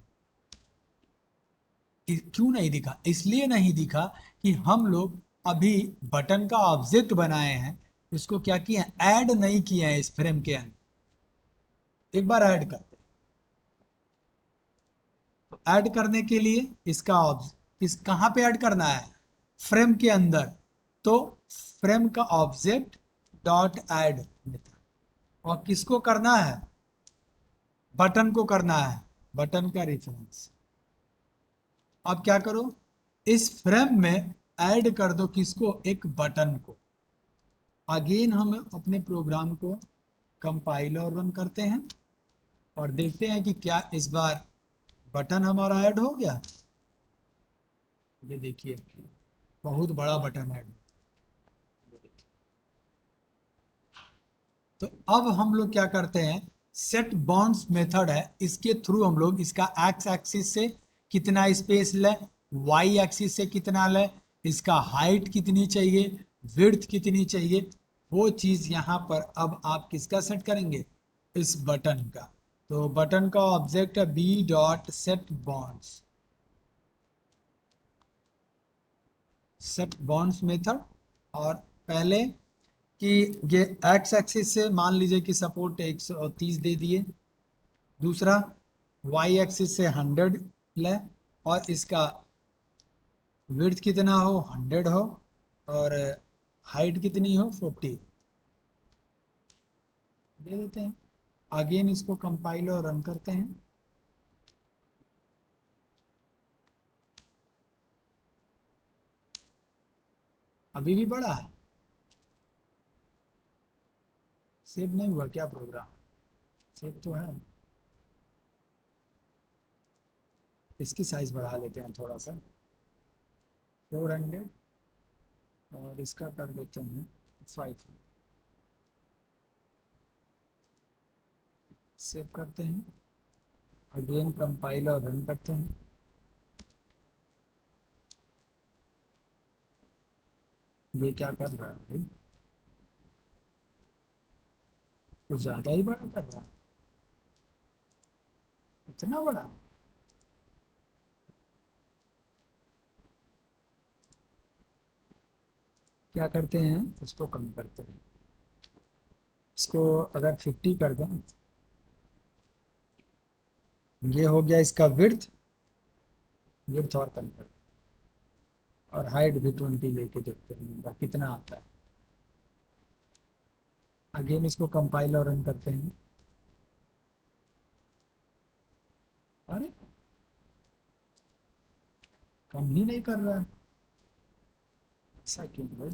क्यों नहीं दिखा? इसलिए नहीं दिखा कि हम लोग अभी बटन का ऑब्जेक्ट बनाए हैं, उसको क्या किया, ऐड नहीं किया है इस फ्रेम के अंदर। एक बार ऐड करते हैं। ऐड करने के लिए इसका इस कहाँ पे ऐड करना है? फ्रेम के अंदर। तो फ्रेम का ऑब्जेक्ट डॉट ऐड, और किसको करना है? बटन को करना है, बटन का रेफरेंस। अब क्या करो, इस फ्रेम में ऐड कर दो किसको? एक बटन को। अगेन हम अपने प्रोग्राम को कंपाइल और रन करते हैं और देखते हैं कि क्या इस बार बटन हमारा ऐड हो गया। ये देखिए, बहुत बड़ा बटन ऐड। तो अब हम लोग क्या करते हैं, सेट बॉन्ड्स मेथड है, इसके थ्रू हम लोग इसका एक्स एक्सिस से कितना स्पेस ले, वाई एक्सिस से कितना ले, इसका हाइट कितनी चाहिए, विड्थ कितनी चाहिए, वो चीज यहाँ पर अब आप किसका सेट करेंगे? इस बटन का। तो बटन का ऑब्जेक्ट है B dot set bounds, set bounds method. और पहले कि ये एक्स एक्सिस से मान लीजिए कि सपोर्ट 130 दे दिए, दूसरा वाई एक्सिस से 100 ले, और इसका विड्थ कितना हो, 100 हो, और हाइट कितनी हो, 40 दे देते हैं। अगेन इसको कंपाइल और रन करते हैं। अभी भी बड़ा है, सेव नहीं हुआ क्या प्रोग्राम? सेव तो है। इसकी साइज बढ़ा लेते हैं थोड़ा सा, 400, और इसका कर देते हैं 5। सेव करते हैं, अगेन कंपाइल और रन करते हैं। ये क्या कर रहा है भाई? कुछ ज्यादा ही बड़ा कर रहा है, इतना बड़ा। क्या करते हैं, इसको कम करते हैं, इसको अगर 50 कर दें, ये हो गया इसका विड्थ, विड्थ और कम कर, और हाइट भी 20 लेके देखते हैं कितना आता है। अगेन इसको कंपाइल और रन करते हैं। अरे, कम ही नहीं कर रहा है, ऐसा क्यों भाई?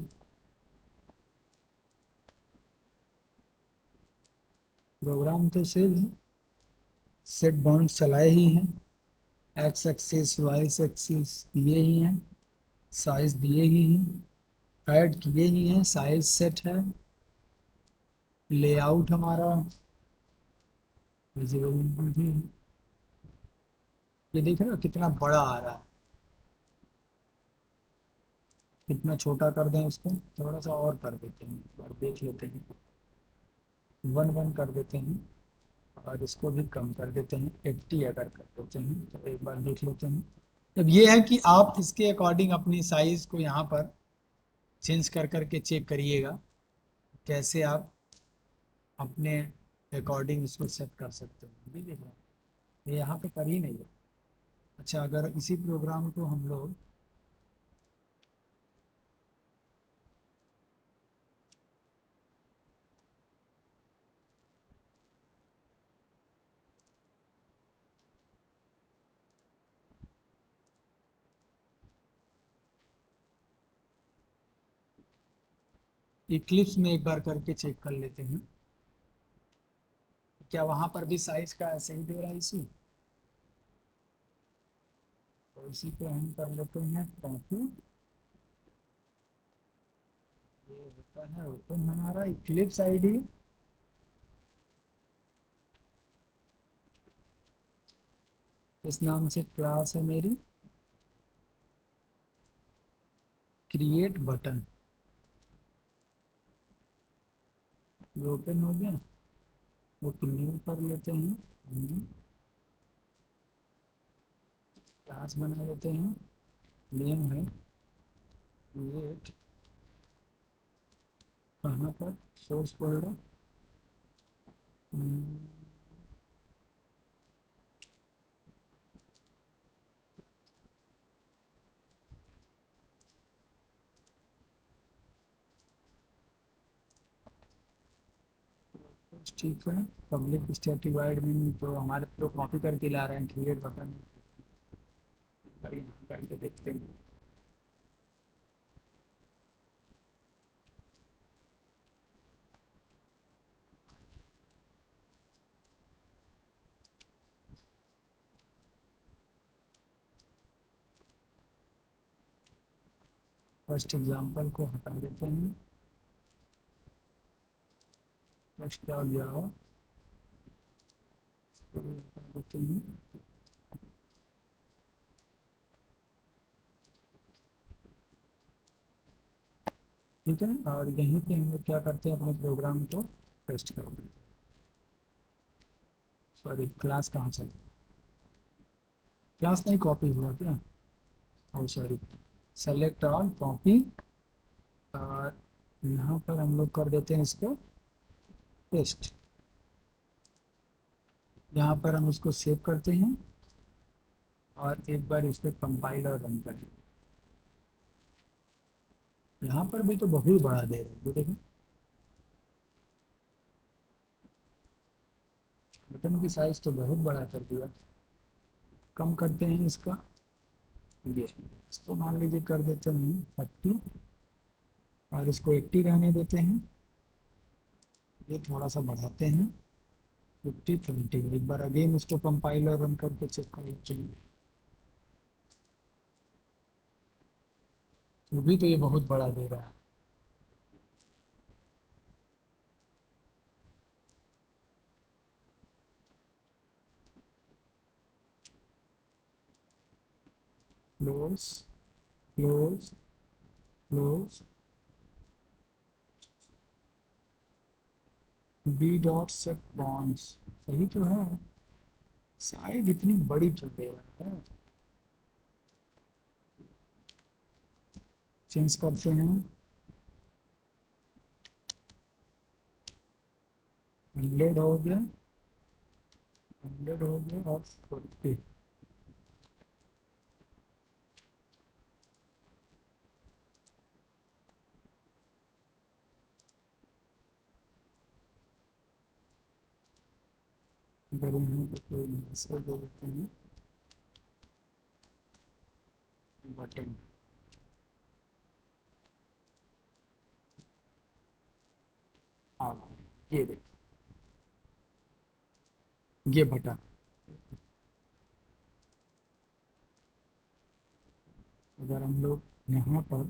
प्रोग्राम तो सेव है, सेट बाउंड चलाए ही हैं, एक्स एक्सिस वाई एक्सिस दिए ही हैं, साइज दिए ही हैं, ऐड किए ही हैं, साइज सेट है, लेआउट हमारा विजिबल भी है। ये देख रहे हो कितना बड़ा आ रहा है? कितना छोटा कर दें इसको, थोड़ा सा और कर देते हैं, और देख लेते हैं, 1 कर देते हैं, और इसको भी कम कर देते हैं, 80 अगर कर देते हैं, तो एक बार देख लेते हैं। अब ये है कि आप इसके अकॉर्डिंग अपनी साइज को यहाँ पर चेंज कर करके चेक करिएगा, कैसे आप अपने अकॉर्डिंग इसको सेट कर सकते हैं। ये देख रहे हैं, ये यहाँ पे कर ही नहीं है। अच्छा, अगर इसी प्रोग्राम को हम लोग इक्लिप्स में एक बार करके चेक कर लेते हैं, क्या वहां पर भी साइज का ऐसे ही दे रहा है इसी? तो इसी को हम कर लेते हैं कॉपी। ये होता है ओपन हमारा इक्लिप्स आईडी। इस नाम से क्लास है मेरी क्रिएट बटन। ये ओपन हो गया, वो क्लियर कर लेते हैं। क्लास बना लेते हैं, नेम है क्रिएट, कहाँ पर सोर्स फोल्डर, ठीक है। पब्लिक स्टैटिक वाइड में तो हमारे तो कॉपी करके ला रहे हैं क्रिएट बटन, करके देखते हैं। फर्स्ट एग्जांपल को हटा देते हैं, फर्स्ट क्या गया हो देते हैं। ठीक है, और यहीं पे हम लोग क्या करते हैं, अपने प्रोग्राम को पेस्ट करते हैं। सॉरी, क्लास कहाँ से, क्लास नहीं कॉपी हुआ क्या? ओ सॉरी, सेलेक्ट ऑल कॉपी, और यहाँ पर हम लोग कर देते हैं इसको पेस्ट। यहाँ पर हम इसको सेव करते हैं और एक बार इस पर कंपाइल और रन करें। यहाँ पर भी तो बहुत बड़ा दे रहे हैं, ये देखो बटन की साइज तो बहुत बड़ा कर दिया। कम करते हैं इसका, ये इसको मान लीजिए कर देते हैं 30 और इसको 80 रहने देते हैं। ये थोड़ा सा बढ़ाते हैं 50 20। एक बार अगेन इसको कंपाइल और रन करके चेक कर लेते हैं। तो भी तो ये बहुत बड़ा दे रहा है। Close close close, B dot set bounds, सही तो है, साइज इतनी बड़ी क्यों दे रहा है? चेंज करते हैं, 100 हो गया, 100 हो गया और 40। अगर यहाँ पे कोई मैसेज दे देते हैं बटन, हाँ ये देख, ये बटन अगर हम लोग यहाँ पर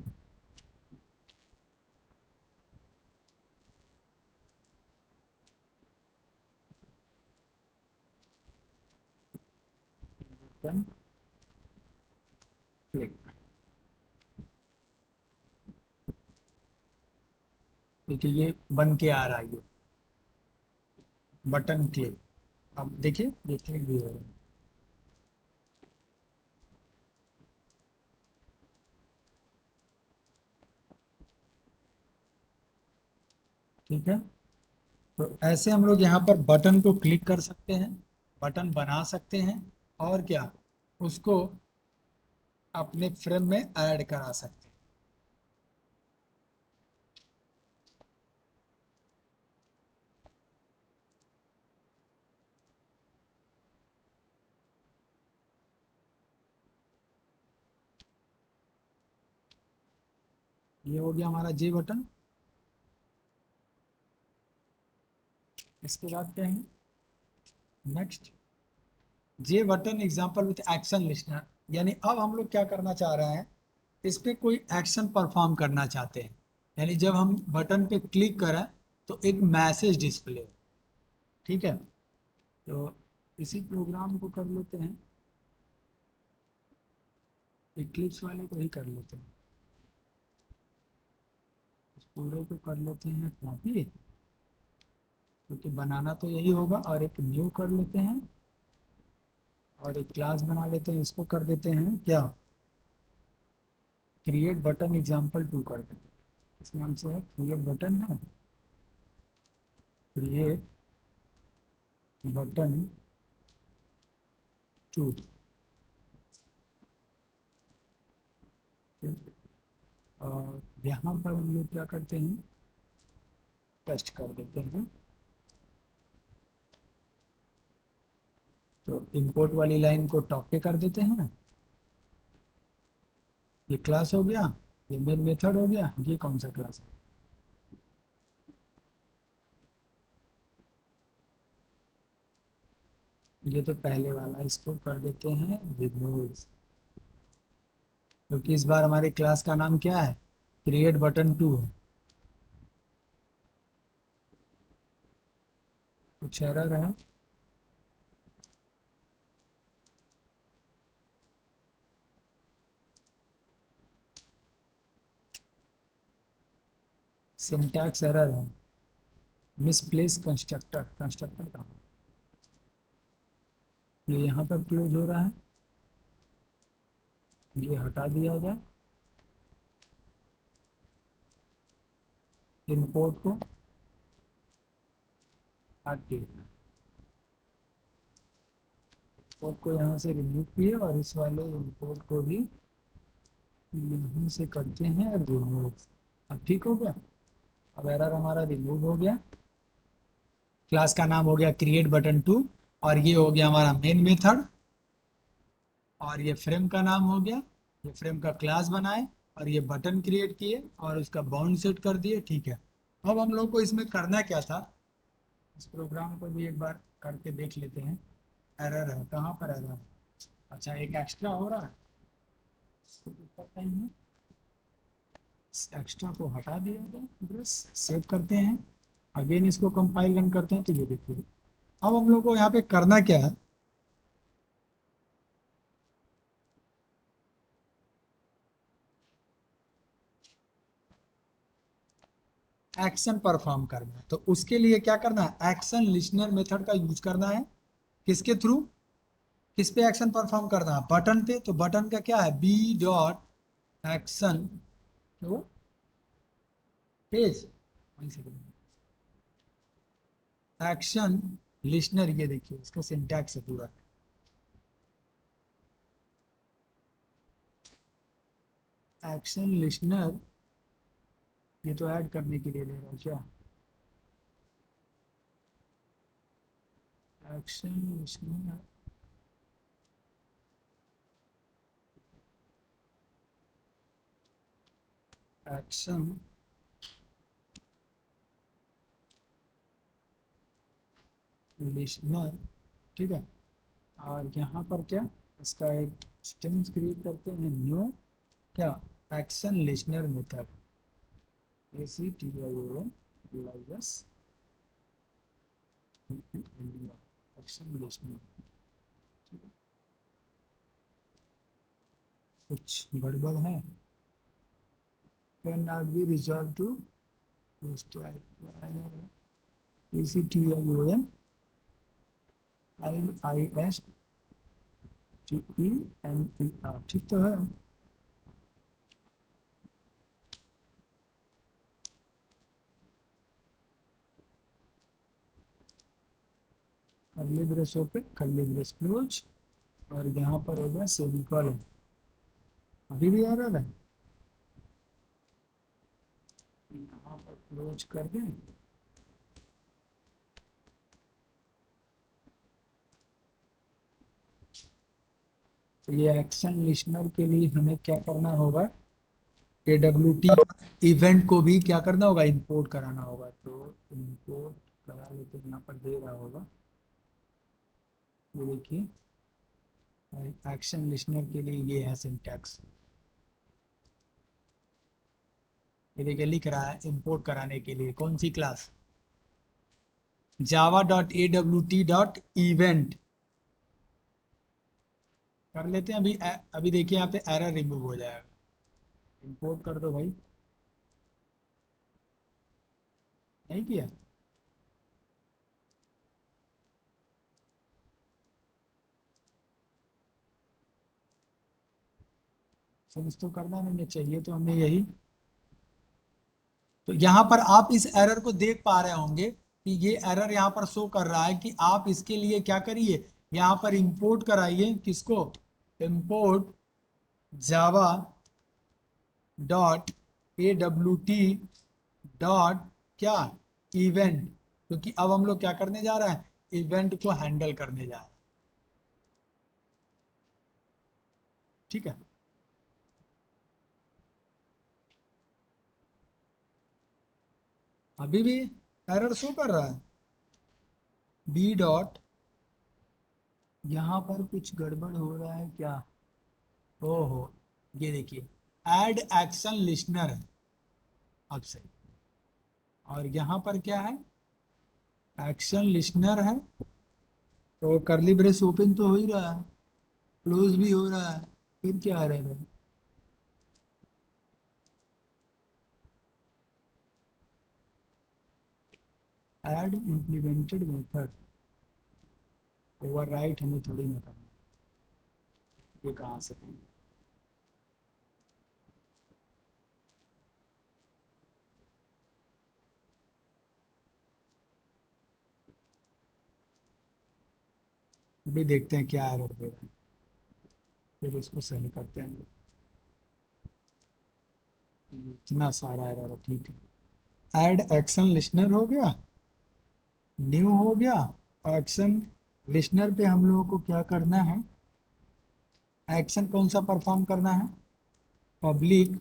बटन क्लिक, देखिए ये बन के आ रहा है, ये बटन क्लिक। अब देखिए ये क्लिक भी हो रहा है। ठीक है, तो ऐसे हम लोग यहाँ पर बटन को क्लिक कर सकते हैं, बटन बना सकते हैं, और क्या उसको अपने फ्रेम में ऐड करा सकते हैं। ये हो गया हमारा जे बटन। इसके बाद क्या है, next, J button example with action listener, यानी अब हम लोग क्या करना चाह रहे हैं, इस पे कोई एक्शन परफॉर्म करना चाहते हैं, यानी जब हम बटन पे क्लिक करें तो एक मैसेज डिस्प्ले हो। ठीक है, तो इसी प्रोग्राम को कर लेते हैं, इक्लिप्स वाले को ही कर लेते हैं, इस पूरे को कर लेते हैं कॉपी, क्योंकि बनाना तो यही होगा, और एक न्यू कर लेते हैं और एक क्लास बना लेते हैं, इसको कर देते हैं क्या, क्रिएट बटन एग्जाम्पल 2 कर देते हैं, इस नाम से है क्रिएट बटन है, क्रिएट बटन 2। और यहाँ पर हम लोग क्या करते हैं, टेस्ट कर देते हैं, तो इंपोर्ट वाली लाइन को टॉप पे कर देते हैं, ये क्लास हो गया, ये मेन मेथड हो गया, ये कौन सा क्लास है, ये तो पहले वाला, इसको कर देते हैं रिमूव, क्योंकि इस बार हमारे क्लास का नाम क्या है, क्रिएट बटन 2 है। कुछ एरर है, सिंटैक्स एरर है, मिसप्लेस कंस्ट्रक्टर, कंस्ट्रक्टर का ये यहाँ पर क्लोज हो रहा है, ये हटा दिया जाए, इंपोर्ट को हटा दिया, इंपोर्ट को यहाँ से रिमूव किए और इस वाले इंपोर्ट को भी यहाँ से करते हैं रिमूव। अब ठीक हो गया, अब एरर हमारा रिमूव हो गया, क्लास का नाम हो गया क्रिएट बटन 2, और ये हो गया हमारा मेन मेथड, और ये फ्रेम का नाम हो गया, ये फ्रेम का क्लास बनाए, और ये बटन क्रिएट किए और उसका बाउंड सेट कर दिए। ठीक है, अब हम लोग को इसमें करना क्या था, इस प्रोग्राम को भी एक बार करके देख लेते हैं, एरर है, कहाँ पर एरर है, अच्छा एक एक्स्ट्रा हो रहा है, इसको दिक्कत नहीं है, इस एक्स्ट्रा को हटा दिया जाए, बस सेव करते हैं, अगेन इसको कंपाइल रन करते हैं, तो ये देखिए अब हम लोग को यहाँ पे करना क्या है, एक्शन परफॉर्म करना है, तो उसके लिए क्या करना है, एक्शन लिस्नर मेथड का यूज करना है, किसके थ्रू, किस पे एक्शन परफॉर्म करना है, बटन पे, तो बटन का क्या है, बी डॉट एक्शन तो पेज, एक्शन लिस्नर, ये देखिए इसका सिंटैक्स है पूरा, एक्शन लिस्नर, ये तो ऐड करने के लिए ले रहा है क्या, एक्शन लिस्नर, एक्शन लिस्नर, ठीक है, और यहाँ पर क्या, इसका एक स्ट्रिंग क्रिएट करते हैं, न्यू क्या, action listener method, ACTION action listener, कुछ गड़बड़ है, can not be resolve to ACTION LISTENER, ठीक तो है, curly brace open, curly brace close, और यहाँ पर हो गया सेमीकोलन, अभी भी आ रहा है, यहाँ पर क्लोज कर दें, तो ये एक्शन लिस्नर के लिए हमें क्या करना होगा, AWT इवेंट को भी क्या करना होगा, इंपोर्ट कराना होगा, तो इंपोर्ट करा लेते, यहाँ पर दे रहा होगा, ये देखिए एक्शन लिस्नर के लिए ये है सिंटैक्स। ये देखिए लिख रहा है इंपोर्ट कराने के लिए कौन सी क्लास, java.awt.event। कर लेते हैं अभी। अभी देखिए यहाँ पे एरर रिमूव हो जाएगा। इंपोर्ट कर दो भाई, नहीं किया। सेंस तो करना नहीं चाहिए, तो हमने यही। तो यहाँ पर आप इस एरर को देख पा रहे होंगे कि ये एरर यहाँ पर शो कर रहा है कि आप इसके लिए क्या करिए, यहाँ पर इंपोर्ट कराइए किसको, import Java dot A W T dot क्या, इवेंट। क्योंकि अब हम लोग क्या करने जा रहे हैं, इवेंट को हैंडल करने जा रहे हैं। ठीक है, अभी भी एरर शो कर रहा है। बी डॉट, यहाँ पर कुछ गड़बड़ हो रहा है क्या, ओहो, ये देखिए ऐड एक्शन लिस्नर है अब से। और यहाँ पर क्या है, एक्शन लिस्नर है। तो करली ब्रेस ओपन तो हो ही रहा है, क्लोज भी हो रहा है, फिर क्या आ रहा है, ऐड इम्प्लीमेंटेड मेथड। ओवरराइट हमें थोड़ी ना करना, ये कहाँ से करना? अभी देखते हैं क्या एरर दे रहा है, फिर इसको सही करते हैं। इतना सारा एरर है, ठीक है। ऐड एक्शन लिस्नर हो गया, न्यू हो गया। एक्शन लिस्नर पे हम लोगों को क्या करना है, एक्शन कौन सा परफॉर्म करना है, पब्लिक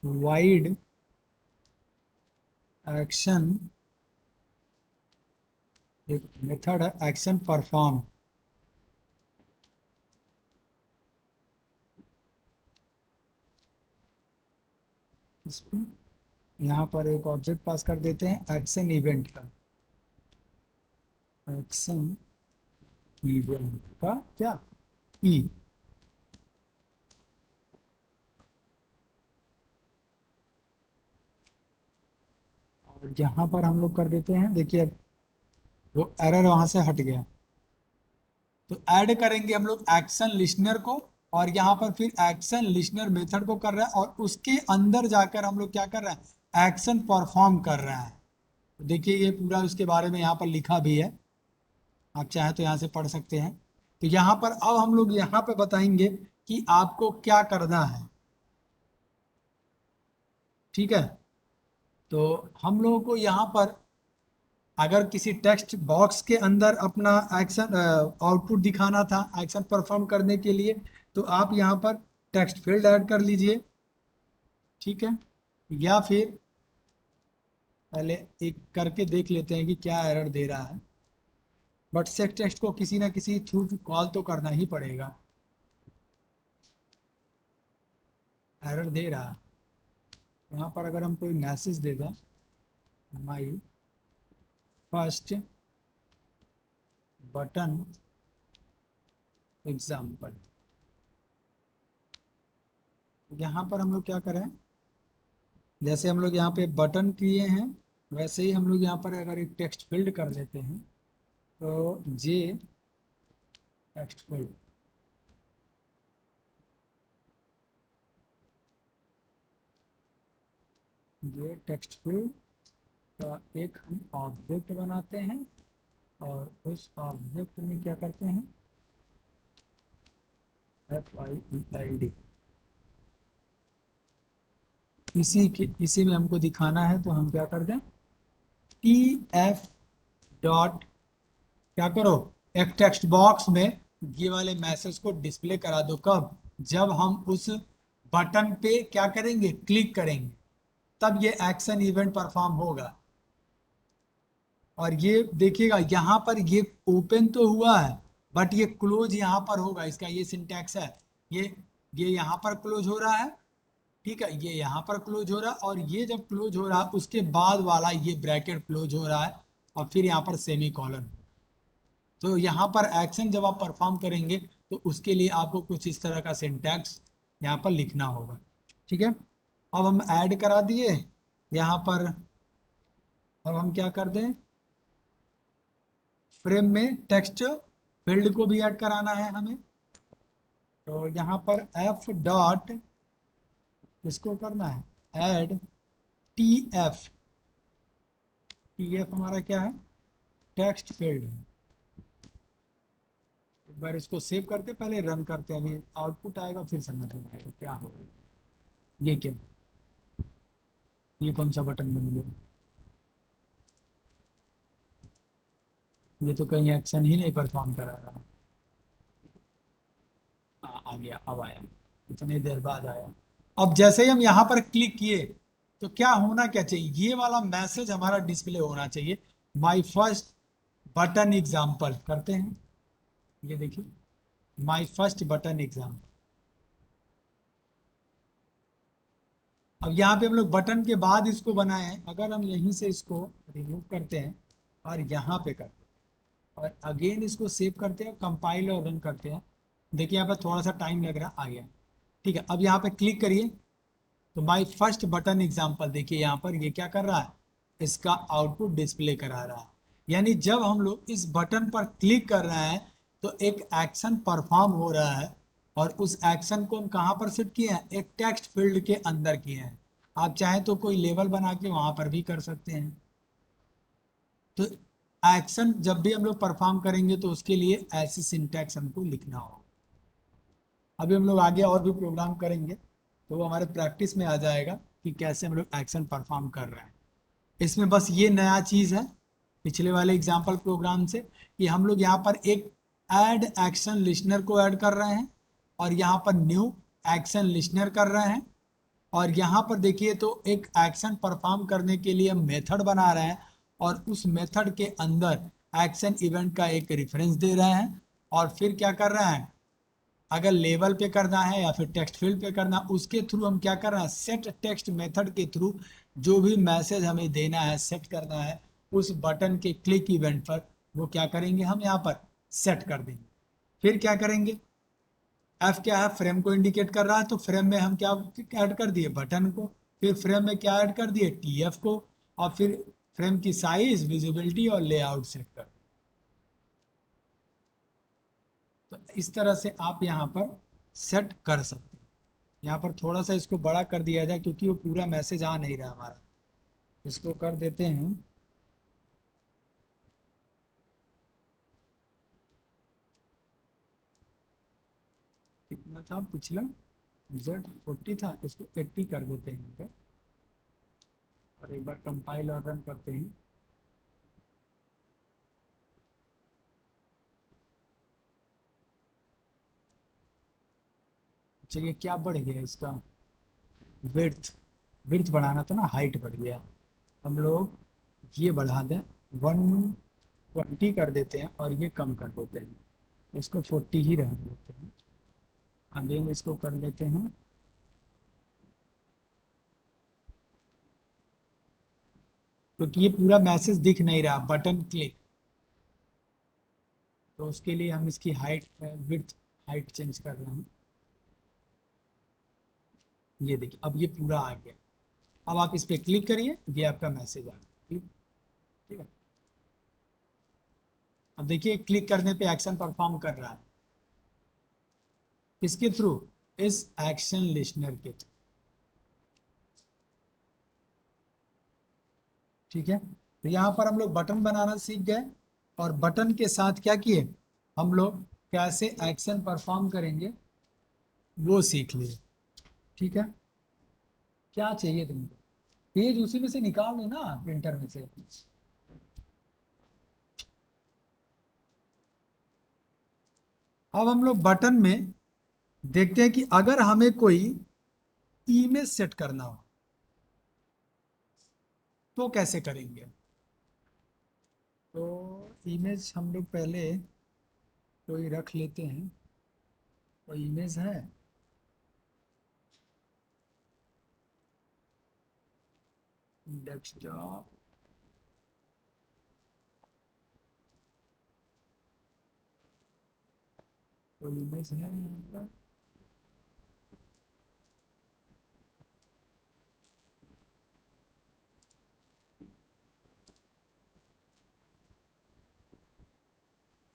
वाइड एक्शन, एक मेथड है एक्शन परफॉर्म। इसमें यहाँ पर एक ऑब्जेक्ट पास कर देते हैं एक्शन इवेंट का, एक्शन इवेंट का क्या, ई। और यहाँ पर हम लोग कर देते हैं, देखिए अब वो एरर वहां से हट गया। तो ऐड करेंगे हम लोग एक्शन लिस्नर को, और यहाँ पर फिर एक्शन लिस्नर मेथड को कर रहा है, और उसके अंदर जाकर हम लोग क्या कर रहे हैं, एक्शन परफॉर्म कर रहे हैं। तो देखिए ये पूरा उसके बारे में यहाँ पर लिखा भी है, आप चाहे तो यहाँ से पढ़ सकते हैं। तो यहाँ पर अब हम लोग यहाँ पे बताएंगे कि आपको क्या करना है। ठीक है, तो हम लोगों को यहाँ पर अगर किसी टेक्स्ट बॉक्स के अंदर अपना एक्शन आउटपुट दिखाना था एक्शन परफॉर्म करने के लिए, तो आप यहाँ पर टेक्स्ट फील्ड ऐड कर लीजिए। ठीक है, या फिर पहले एक करके देख लेते हैं कि क्या एरर दे रहा है। बट सेट टेक्स्ट को किसी ना किसी थ्रू कॉल तो करना ही पड़ेगा, एरर दे रहा है। यहाँ पर अगर हम कोई मैसेज देगा, माई फर्स्ट बटन एग्जाम्पल, यहाँ पर हम लोग क्या करें, जैसे हम लोग यहाँ पे बटन किए हैं वैसे ही हम लोग यहाँ पर अगर एक टेक्स्ट फील्ड कर लेते हैं, तो जे टेक्स्ट फील्ड, ये टेक्स्ट फील्ड का एक हम ऑब्जेक्ट बनाते हैं, और उस ऑब्जेक्ट में क्या करते हैं, FIELD। इसी में हमको दिखाना है, तो हम क्या कर दें, TF डॉट, क्या करो, एक टेक्स्ट बॉक्स में ये वाले मैसेज को डिस्प्ले करा दो। कब, जब हम उस बटन पे क्या करेंगे, क्लिक करेंगे, तब ये एक्शन इवेंट परफॉर्म होगा। और ये देखिएगा यहाँ पर ये ओपन तो हुआ है बट ये क्लोज यहाँ पर होगा, इसका ये सिंटैक्स है। ये यहाँ पर क्लोज हो रहा है, ठीक है, ये यहाँ पर क्लोज हो रहा है, और ये जब क्लोज हो रहा है उसके बाद वाला ये ब्रैकेट क्लोज हो रहा है, और फिर यहाँ पर सेमी कॉलन। तो यहाँ पर एक्शन जब आप परफॉर्म करेंगे तो उसके लिए आपको कुछ इस तरह का सिंटैक्स यहाँ पर लिखना होगा, ठीक है। अब हम ऐड करा दिए यहाँ पर। अब हम क्या कर दें, फ्रेम में टेक्स्ट फील्ड को भी ऐड कराना है हमें। तो यहाँ पर एफ डॉट इसको करना है add T F. T F हमारा क्या है, टेक्स्ट फील्ड। एक बार इसको सेव करते पहले रन करते हैं, अभी आउटपुट आएगा फिर समझ में आएगा क्या होगा। ये क्या, ये कौन सा बटन बन गया, ये तो कहीं एक्शन ही नहीं परफॉर्म करा रहा। आ गया, अब आया, इतनी देर बाद आया। अब जैसे ही हम यहाँ पर क्लिक किए तो क्या होना क्या चाहिए, ये वाला मैसेज हमारा डिस्प्ले होना चाहिए, माय फर्स्ट बटन एग्जाम्पल। करते हैं, ये देखिए माय फर्स्ट बटन एग्जाम्पल। अब यहाँ पे हम लोग बटन के बाद इसको बनाए हैं, अगर हम यहीं से इसको रिमूव करते हैं और यहाँ पे करते हैं और अगेन इसको सेव करते हैं, कंपाइल और रन करते हैं, देखिए यहाँ पर थोड़ा सा टाइम लग रहा है, आ गया, ठीक है। अब यहाँ पे क्लिक करिए तो माय फर्स्ट बटन एग्जाम्पल, देखिए यहाँ पर ये क्या कर रहा है, इसका आउटपुट डिस्प्ले करा रहा है। यानी जब हम लोग इस बटन पर क्लिक कर रहे हैं तो एक एक्शन परफॉर्म हो रहा है, और उस एक्शन को हम कहाँ पर सेट किए हैं, एक टेक्स्ट फील्ड के अंदर किए हैं। आप चाहें तो कोई लेवल बना के वहां पर भी कर सकते हैं। तो एक्शन जब भी हम लोग परफॉर्म करेंगे तो उसके लिए ऐसी सिंटैक्स हमको लिखना होगा। अभी हम लोग आगे और भी प्रोग्राम करेंगे तो वो हमारे प्रैक्टिस में आ जाएगा कि कैसे हम लोग एक्शन परफॉर्म कर रहे हैं। इसमें बस ये नया चीज़ है पिछले वाले एग्जाम्पल प्रोग्राम से, कि हम लोग यहाँ पर एक ऐड एक्शन लिस्नर को ऐड कर रहे हैं, और यहाँ पर न्यू एक्शन लिस्नर कर रहे हैं, और यहाँ पर देखिए तो एक एक्शन परफॉर्म करने के लिए हम मेथड बना रहे हैं, और उस मेथड के अंदर एक्शन इवेंट का एक रेफरेंस दे रहे हैं, और फिर क्या कर रहे हैं, अगर लेवल पे करना है या फिर टेक्स्ट फील्ड पे करना, उसके थ्रू हम क्या कर रहे हैं, सेट टेक्स्ट मेथड के थ्रू जो भी मैसेज हमें देना है, सेट करना है उस बटन के क्लिक इवेंट पर, वो क्या करेंगे, हम यहाँ पर सेट कर देंगे। फिर क्या करेंगे, एफ क्या है, फ्रेम को इंडिकेट कर रहा है, तो फ्रेम में हम क्या ऐड कर दिए, बटन को। फिर फ्रेम में क्या ऐड कर दिए, टी एफ को। और फिर फ्रेम की साइज, विजिबिलिटी और लेआउट सेट कर। तो इस तरह से आप यहाँ पर सेट कर सकते हैं। यहाँ पर थोड़ा सा इसको बड़ा कर दिया जाए क्योंकि वो पूरा मैसेज आ नहीं रहा हमारा, इसको कर देते हैं। कितना था पिछला, Z40 था, इसको 80 कर देते हैं, और एक बार कंपाइल और रन करते हैं। चलिए क्या बढ़ गया इसका, विड्थ, विड्थ बढ़ाना था ना, हाइट बढ़ गया। हम लोग ये बढ़ा दें, 120 कर देते हैं, और ये कम कर देते हैं, इसको 40 ही रहने देते हैं। अगेन इसको कर लेते हैं, क्योंकि ये पूरा मैसेज दिख नहीं रहा, बटन क्लिक, तो उसके लिए हम इसकी हाइट, विड्थ हाइट चेंज कर रहे हैं। ये देखिए अब ये पूरा आ गया। अब आप इस पर क्लिक करिए, ये आपका मैसेज आ गया, ठीक, ठीक है। अब देखिए क्लिक करने पे एक्शन परफॉर्म कर रहा है, किसके थ्रू, इस एक्शन लिस्नर के थ्रू, ठीक है। तो यहाँ पर हम लोग बटन बनाना सीख गए, और बटन के साथ क्या किए, हम लोग कैसे एक्शन परफॉर्म करेंगे वो सीख लिए, ठीक है। क्या चाहिए तुमको, पेज उसी में से निकाल लो ना, प्रिंटर में से। अब हम लोग बटन में देखते हैं कि अगर हमें कोई इमेज सेट करना हो तो कैसे करेंगे। तो इमेज हम लोग पहले कोई रख लेते हैं, कोई इमेज है। डेस्कटॉप, कोई इमेज है यहाँ पर।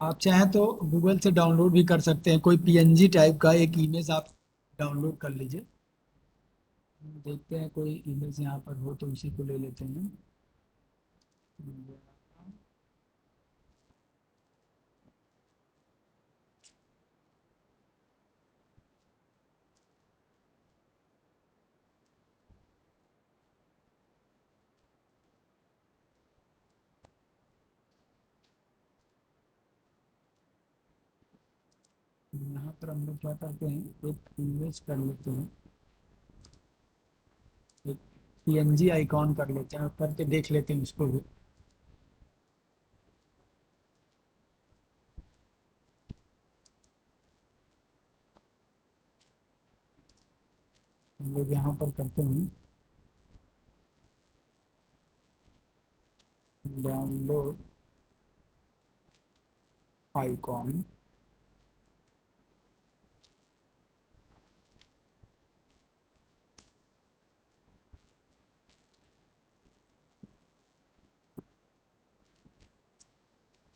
आप चाहें तो गूगल से डाउनलोड भी कर सकते हैं, कोई पीएनजी टाइप का एक इमेज आप डाउनलोड कर लीजिए। देखते हैं कोई इमेज यहाँ पर हो तो उसी को ले लेते हैं। यहाँ पर हम लोग क्या करते हैं, एक इमेज कर लेते हैं, एक पीएनजी आइकॉन कर लेते हैं और करके देख लेते हैं उसको भी। हम लोग यहाँ पर करते हैं डाउनलोड आइकॉन।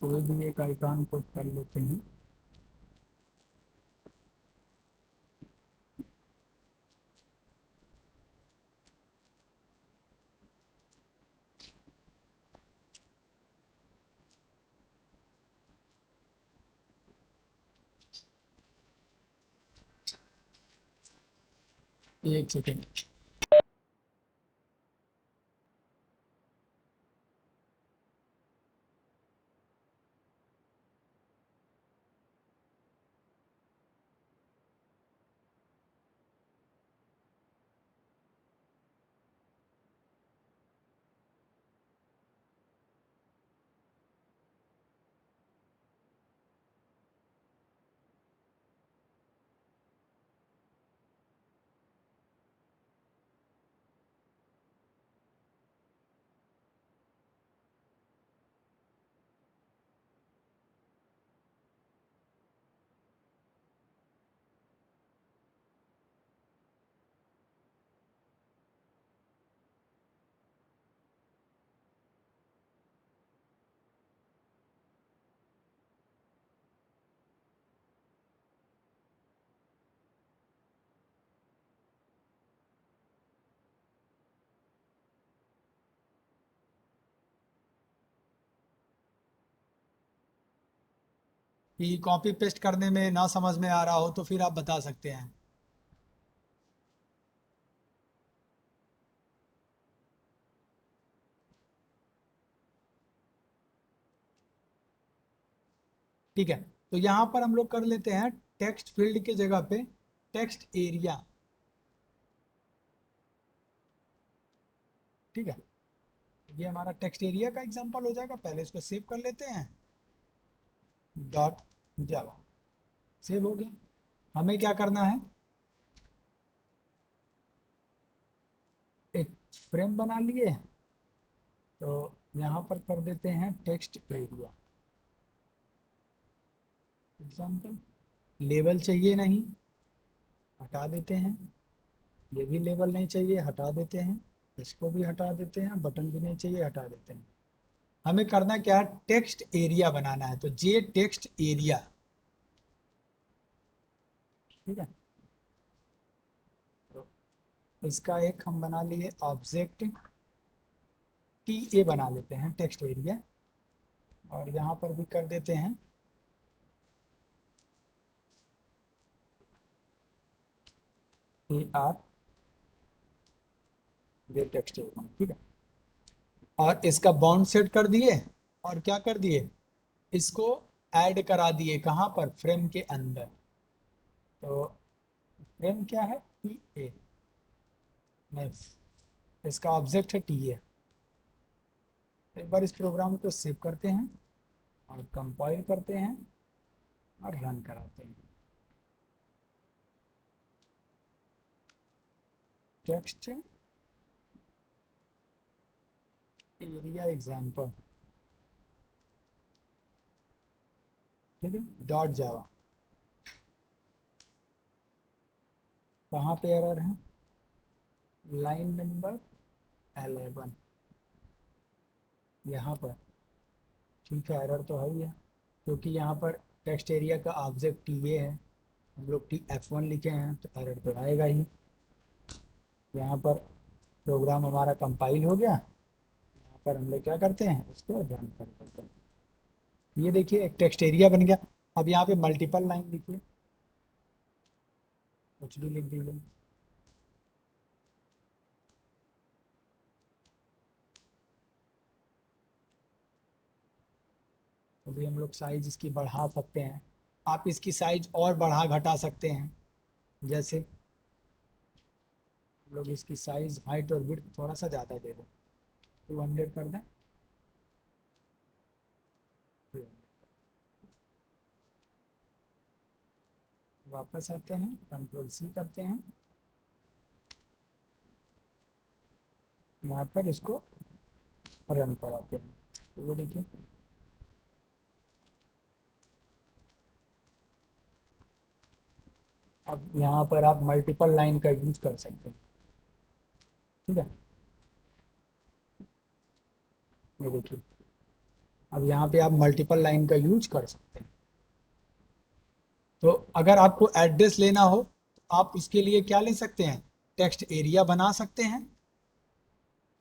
कोई भी एक आइकॉन को कर लेते हैं। एक सेकेंड। कि कॉपी पेस्ट करने में ना समझ में आ रहा हो तो फिर आप बता सकते हैं। ठीक है, तो यहाँ पर हम लोग कर लेते हैं टेक्स्ट फील्ड की जगह पे टेक्स्ट एरिया। ठीक है, ये हमारा टेक्स्ट एरिया का एग्जांपल हो जाएगा। पहले इसको सेव कर लेते हैं, डॉट जावा, सेव हो गया। हमें क्या करना है, एक फ्रेम बना लिए, तो यहाँ पर कर देते हैं टेक्स्ट एरिया एग्जांपल। लेवल चाहिए नहीं, हटा देते हैं। ये भी लेवल नहीं चाहिए, हटा देते हैं। इसको भी हटा देते हैं, बटन भी नहीं चाहिए, हटा देते हैं। हमें करना क्या है, टेक्स्ट एरिया बनाना है, तो जे टेक्स्ट एरिया। ठीक है, तो इसका एक हम बना लिए ऑब्जेक्ट टी ए बना लेते हैं टेक्स्ट एरिया, और यहाँ पर भी कर देते हैं ए आर, ये टेक्स्ट एरिया। ठीक है, और इसका बाउंड सेट कर दिए, और क्या कर दिए, इसको ऐड करा दिए कहाँ पर, फ्रेम के अंदर। तो फ्रेम क्या है, टी ए, नहीं, इसका ऑब्जेक्ट है टी ए। एक बार इस प्रोग्राम को सेव करते हैं और कंपाइल करते हैं और रन कराते हैं। टेक्स्ट एरिया एग्जाम्पल, ठीक है, डॉट जावा। कहाँ पे एरर है? लाइन नंबर 11 यहाँ पर। ठीक है, एरर तो है ही है, क्योंकि यहाँ पर टेक्स्ट एरिया का ऑब्जेक्ट टी ए है, हम लोग F1 लिखे हैं, तो एरर तो आएगा ही। यहाँ पर प्रोग्राम हमारा कंपाइल हो गया। यहाँ पर हम लोग क्या करते हैं, इसको रन करते हैं। ये देखिए एक टेक्स्ट एरिया बन गया। अब यहाँ पे मल्टीपल लाइन लिखिए, कुछ भी लिख दीजिए। अभी हम लोग साइज इसकी बढ़ा सकते हैं, आप इसकी साइज और बढ़ा घटा सकते हैं। जैसे हम लोग इसकी साइज, हाइट और विड्थ थोड़ा सा ज़्यादा दे दें, 200 कर दें। वापस आते हैं, कंट्रोल सी करते हैं, यहाँ पर इसको रन कराते हैं। तो वो देखिए, अब यहाँ पर आप मल्टीपल लाइन का यूज कर सकते हैं। ठीक है, ये देखिए, अब यहाँ पे आप मल्टीपल लाइन का यूज कर सकते हैं। तो अगर आपको एड्रेस लेना हो तो आप उसके लिए क्या ले सकते हैं, टेक्स्ट एरिया बना सकते हैं।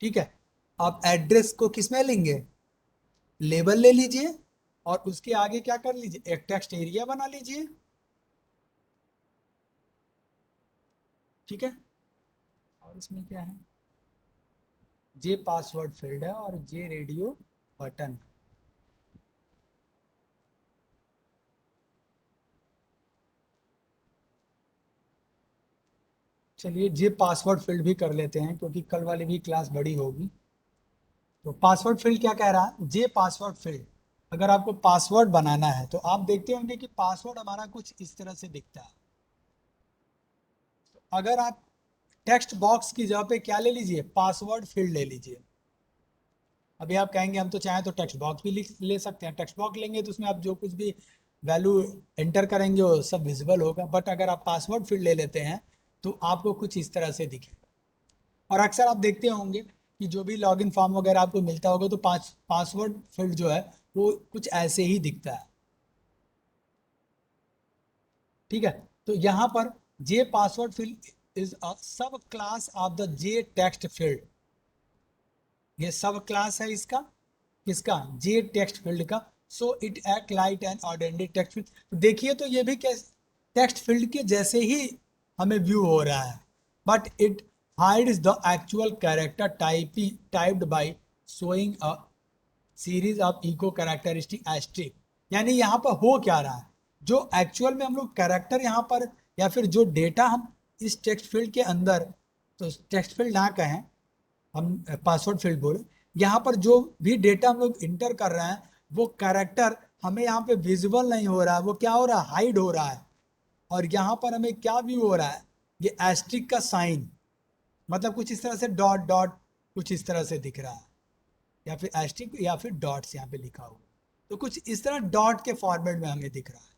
ठीक है, आप एड्रेस को किस में लेंगे, लेबल ले लीजिए और उसके आगे क्या कर लीजिए, एक टेक्स्ट एरिया बना लीजिए। ठीक है, और इसमें क्या है, जे पासवर्ड फील्ड है और जे रेडियो बटन। चलिए जे पासवर्ड फील्ड भी कर लेते हैं, क्योंकि कल वाली भी क्लास बड़ी होगी। तो पासवर्ड फील्ड क्या कह रहा है, जे पासवर्ड फील्ड। अगर आपको पासवर्ड बनाना है तो आप देखते होंगे कि पासवर्ड हमारा कुछ इस तरह से दिखता है। अगर आप टेक्स्ट बॉक्स की जगह पे क्या ले लीजिए, पासवर्ड फील्ड ले लीजिए। अभी आप कहेंगे हम तो चाहें तो टेक्स्ट बॉक्स भी ले सकते हैं, टेक्स्ट बॉक्स लेंगे तो उसमें आप जो कुछ भी वैल्यू एंटर करेंगे वो सब विजिबल होगा। बट अगर आप पासवर्ड फील्ड ले लेते हैं तो आपको कुछ इस तरह से दिखेगा। और अक्सर आप देखते होंगे कि जो भी लॉगिन फॉर्म वगैरह आपको मिलता होगा तो पासवर्ड फील्ड जो है वो कुछ ऐसे ही दिखता है। ठीक है, तो यहाँ पर जे पासवर्ड फील्ड इज अ सब class of the J text field. ये सब क्लास है इसका, किसका, जे टेक्स्ट फील्ड का। So it act like an ordinary text field. देखिए तो ये भी टेक्स्ट फील्ड के जैसे ही हमें व्यू हो रहा है, but it hides the actual character typed by showing a series of echo characteristic asterisk। यानी यहाँ पर हो क्या रहा है, जो एक्चुअल में हम लोग कैरेक्टर यहाँ पर या फिर जो डेटा हम इस टेक्स्ट फील्ड के अंदर, तो टेक्स्ट फील्ड ना कहें, हम पासवर्ड फील्ड बोले, यहाँ पर जो भी डेटा हम लोग इंटर कर रहे हैं वो कैरेक्टर हमें यहाँ पे विजिबल नहीं हो रहा है, वो क्या हो रहा है, हाइड हो रहा है। और यहाँ पर हमें क्या व्यू हो रहा है, ये एस्ट्रिक का साइन, मतलब कुछ इस तरह से डॉट डॉट कुछ इस तरह से दिख रहा है, या फिर एस्ट्रिक या फिर डॉट्स यहाँ पे लिखा हुआ, तो कुछ इस तरह डॉट के फॉर्मेट में हमें दिख रहा है।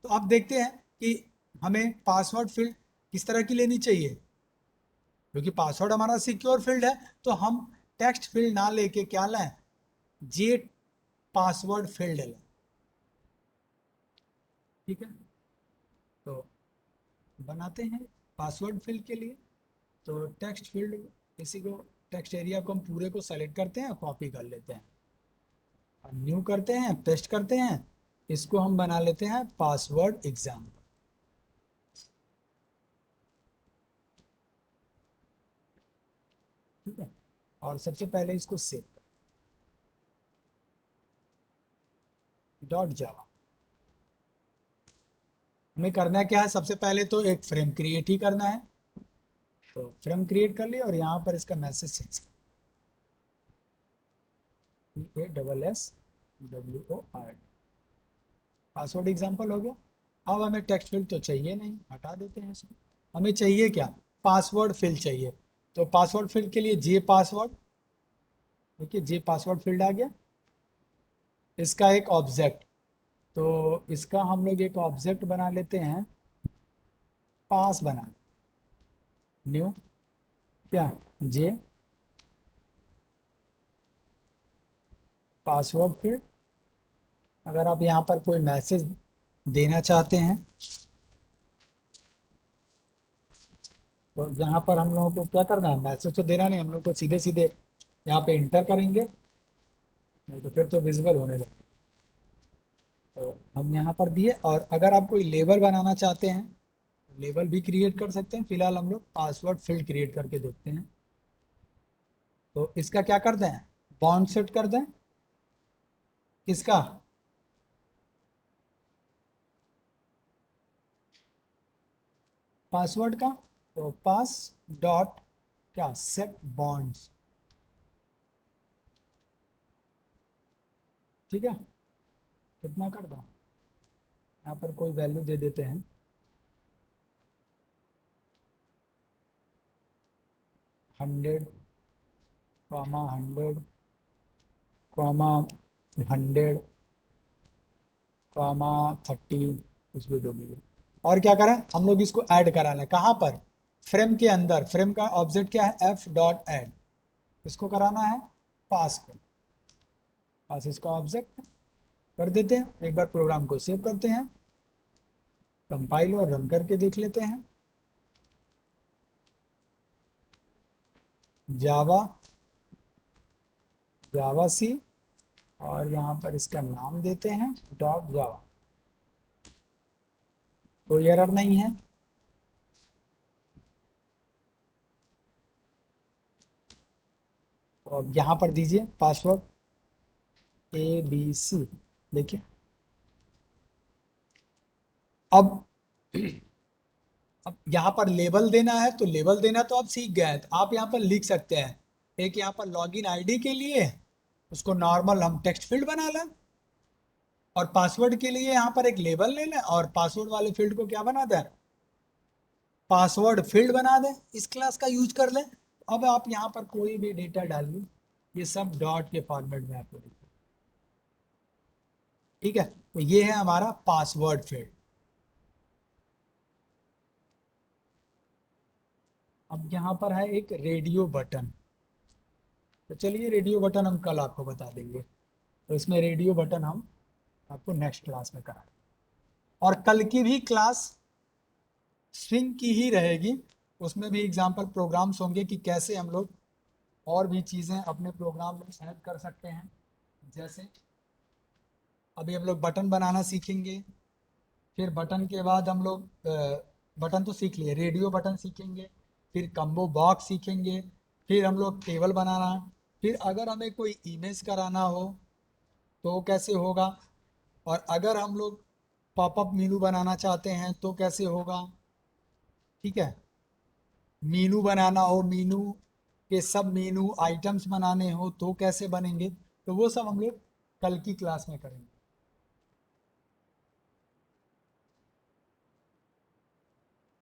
तो आप देखते हैं कि हमें पासवर्ड फील्ड किस तरह की लेनी चाहिए, क्योंकि पासवर्ड हमारा सिक्योर फील्ड है, तो हम टेक्स्ट फील्ड ना लेके क्या लें, जे पासवर्ड फील्ड लें। ठीक है, तो बनाते हैं पासवर्ड फील्ड के लिए। तो टेक्स्ट फील्ड, इसी को टेक्स्ट एरिया को हम पूरे को सेलेक्ट करते हैं, कॉपी कर लेते हैं और न्यू करते हैं, पेस्ट करते हैं। इसको हम बना लेते हैं पासवर्ड एग्जाम। ठीक है, और सबसे पहले इसको सेव डॉट जावा। हमें करना क्या है, सबसे पहले तो एक फ्रेम क्रिएट ही करना है। तो फ्रेम क्रिएट कर लिया और यहाँ पर इसका message send. PASSWORD। Password example हो गया। अब हमें टेक्स्ट फील्ड तो चाहिए नहीं, हटा देते हैं इसको। हमें चाहिए क्या, पासवर्ड फील्ड चाहिए। तो पासवर्ड फील्ड के लिए जे पासवर्ड, देखिए जे पासवर्ड फील्ड आ गया। इसका एक ऑब्जेक्ट, तो इसका हम लोग एक ऑब्जेक्ट बना लेते हैं, पास बना, न्यू क्या, जे पासवर्ड फील्ड। अगर आप यहाँ पर कोई मैसेज देना चाहते हैं तो यहाँ पर हम लोगों को क्या करना है, मैसेज तो देना नहीं, हम लोग को सीधे सीधे यहाँ पे इंटर करेंगे, नहीं तो फिर तो विजिबल होने लगे। तो हम यहाँ पर दिए, और अगर आप कोई लेबल बनाना चाहते हैं लेबल भी क्रिएट कर सकते हैं। फिलहाल हम लोग पासवर्ड फील्ड क्रिएट करके देखते हैं। तो इसका क्या कर दें, बाउंड सेट कर दें, किसका, पासवर्ड का। तो पास डॉट क्या, सेट बॉन्ड्स, ठीक है। कितना कर दो, यहाँ पर कोई वैल्यू दे देते हैं, 100, 100, 100, 30, कुछ भी दोगे। और क्या करें, हम लोग इसको ऐड करा लें, कहाँ पर, फ्रेम के अंदर। फ्रेम का ऑब्जेक्ट क्या है, एफ डॉट ऐड, इसको कराना है पास को, पास इसका ऑब्जेक्ट कर देते हैं। एक बार प्रोग्राम को सेव करते हैं, कंपाइल और रन करके देख लेते हैं। जावा, जावा सी, और यहाँ पर इसका नाम देते हैं डॉट जावा, कोई एरर नहीं है। और यहाँ पर दीजिए पासवर्ड ABC, देखिए। अब अब यहाँ पर लेबल देना है, तो लेबल देना तो आप सीख गए हैं, तो आप यहाँ पर लिख सकते हैं एक यहाँ पर लॉगिन आईडी के लिए उसको नॉर्मल हम टेक्स्ट फील्ड बना लें, और पासवर्ड के लिए यहाँ पर एक लेबल ले लें, और पासवर्ड वाले फील्ड को क्या बना दें, पासवर्ड फील्ड बना दें, इस क्लास का यूज कर लें। अब आप यहाँ पर कोई भी डेटा डालिए, ये सब डॉट के फॉर्मेट में आपको दिखेगा, ठीक है। तो ये है हमारा पासवर्ड फील्ड। अब यहाँ पर है एक रेडियो बटन, तो चलिए रेडियो बटन हम कल आपको बता देंगे। तो इसमें रेडियो बटन हम आपको नेक्स्ट क्लास में कराएंगे। और कल की भी क्लास स्विंग की ही रहेगी, उसमें भी एग्जाम्पल प्रोग्राम्स होंगे कि कैसे हम लोग और भी चीज़ें अपने प्रोग्राम में सेट कर सकते हैं। जैसे अभी हम लोग बटन बनाना सीखेंगे, फिर बटन के बाद हम लोग बटन तो सीख लिए, रेडियो बटन सीखेंगे, फिर कम्बो बॉक्स सीखेंगे, फिर हम लोग टेबल बनाना, फिर अगर हमें कोई इमेज कराना हो तो कैसे होगा, और अगर हम लोग पॉपअप मेनू बनाना चाहते हैं तो कैसे होगा, ठीक है। मेनू बनाना हो, मेनू के सब मेनू आइटम्स बनाने हो तो कैसे बनेंगे, तो वो सब हम लोग कल की क्लास में करेंगे।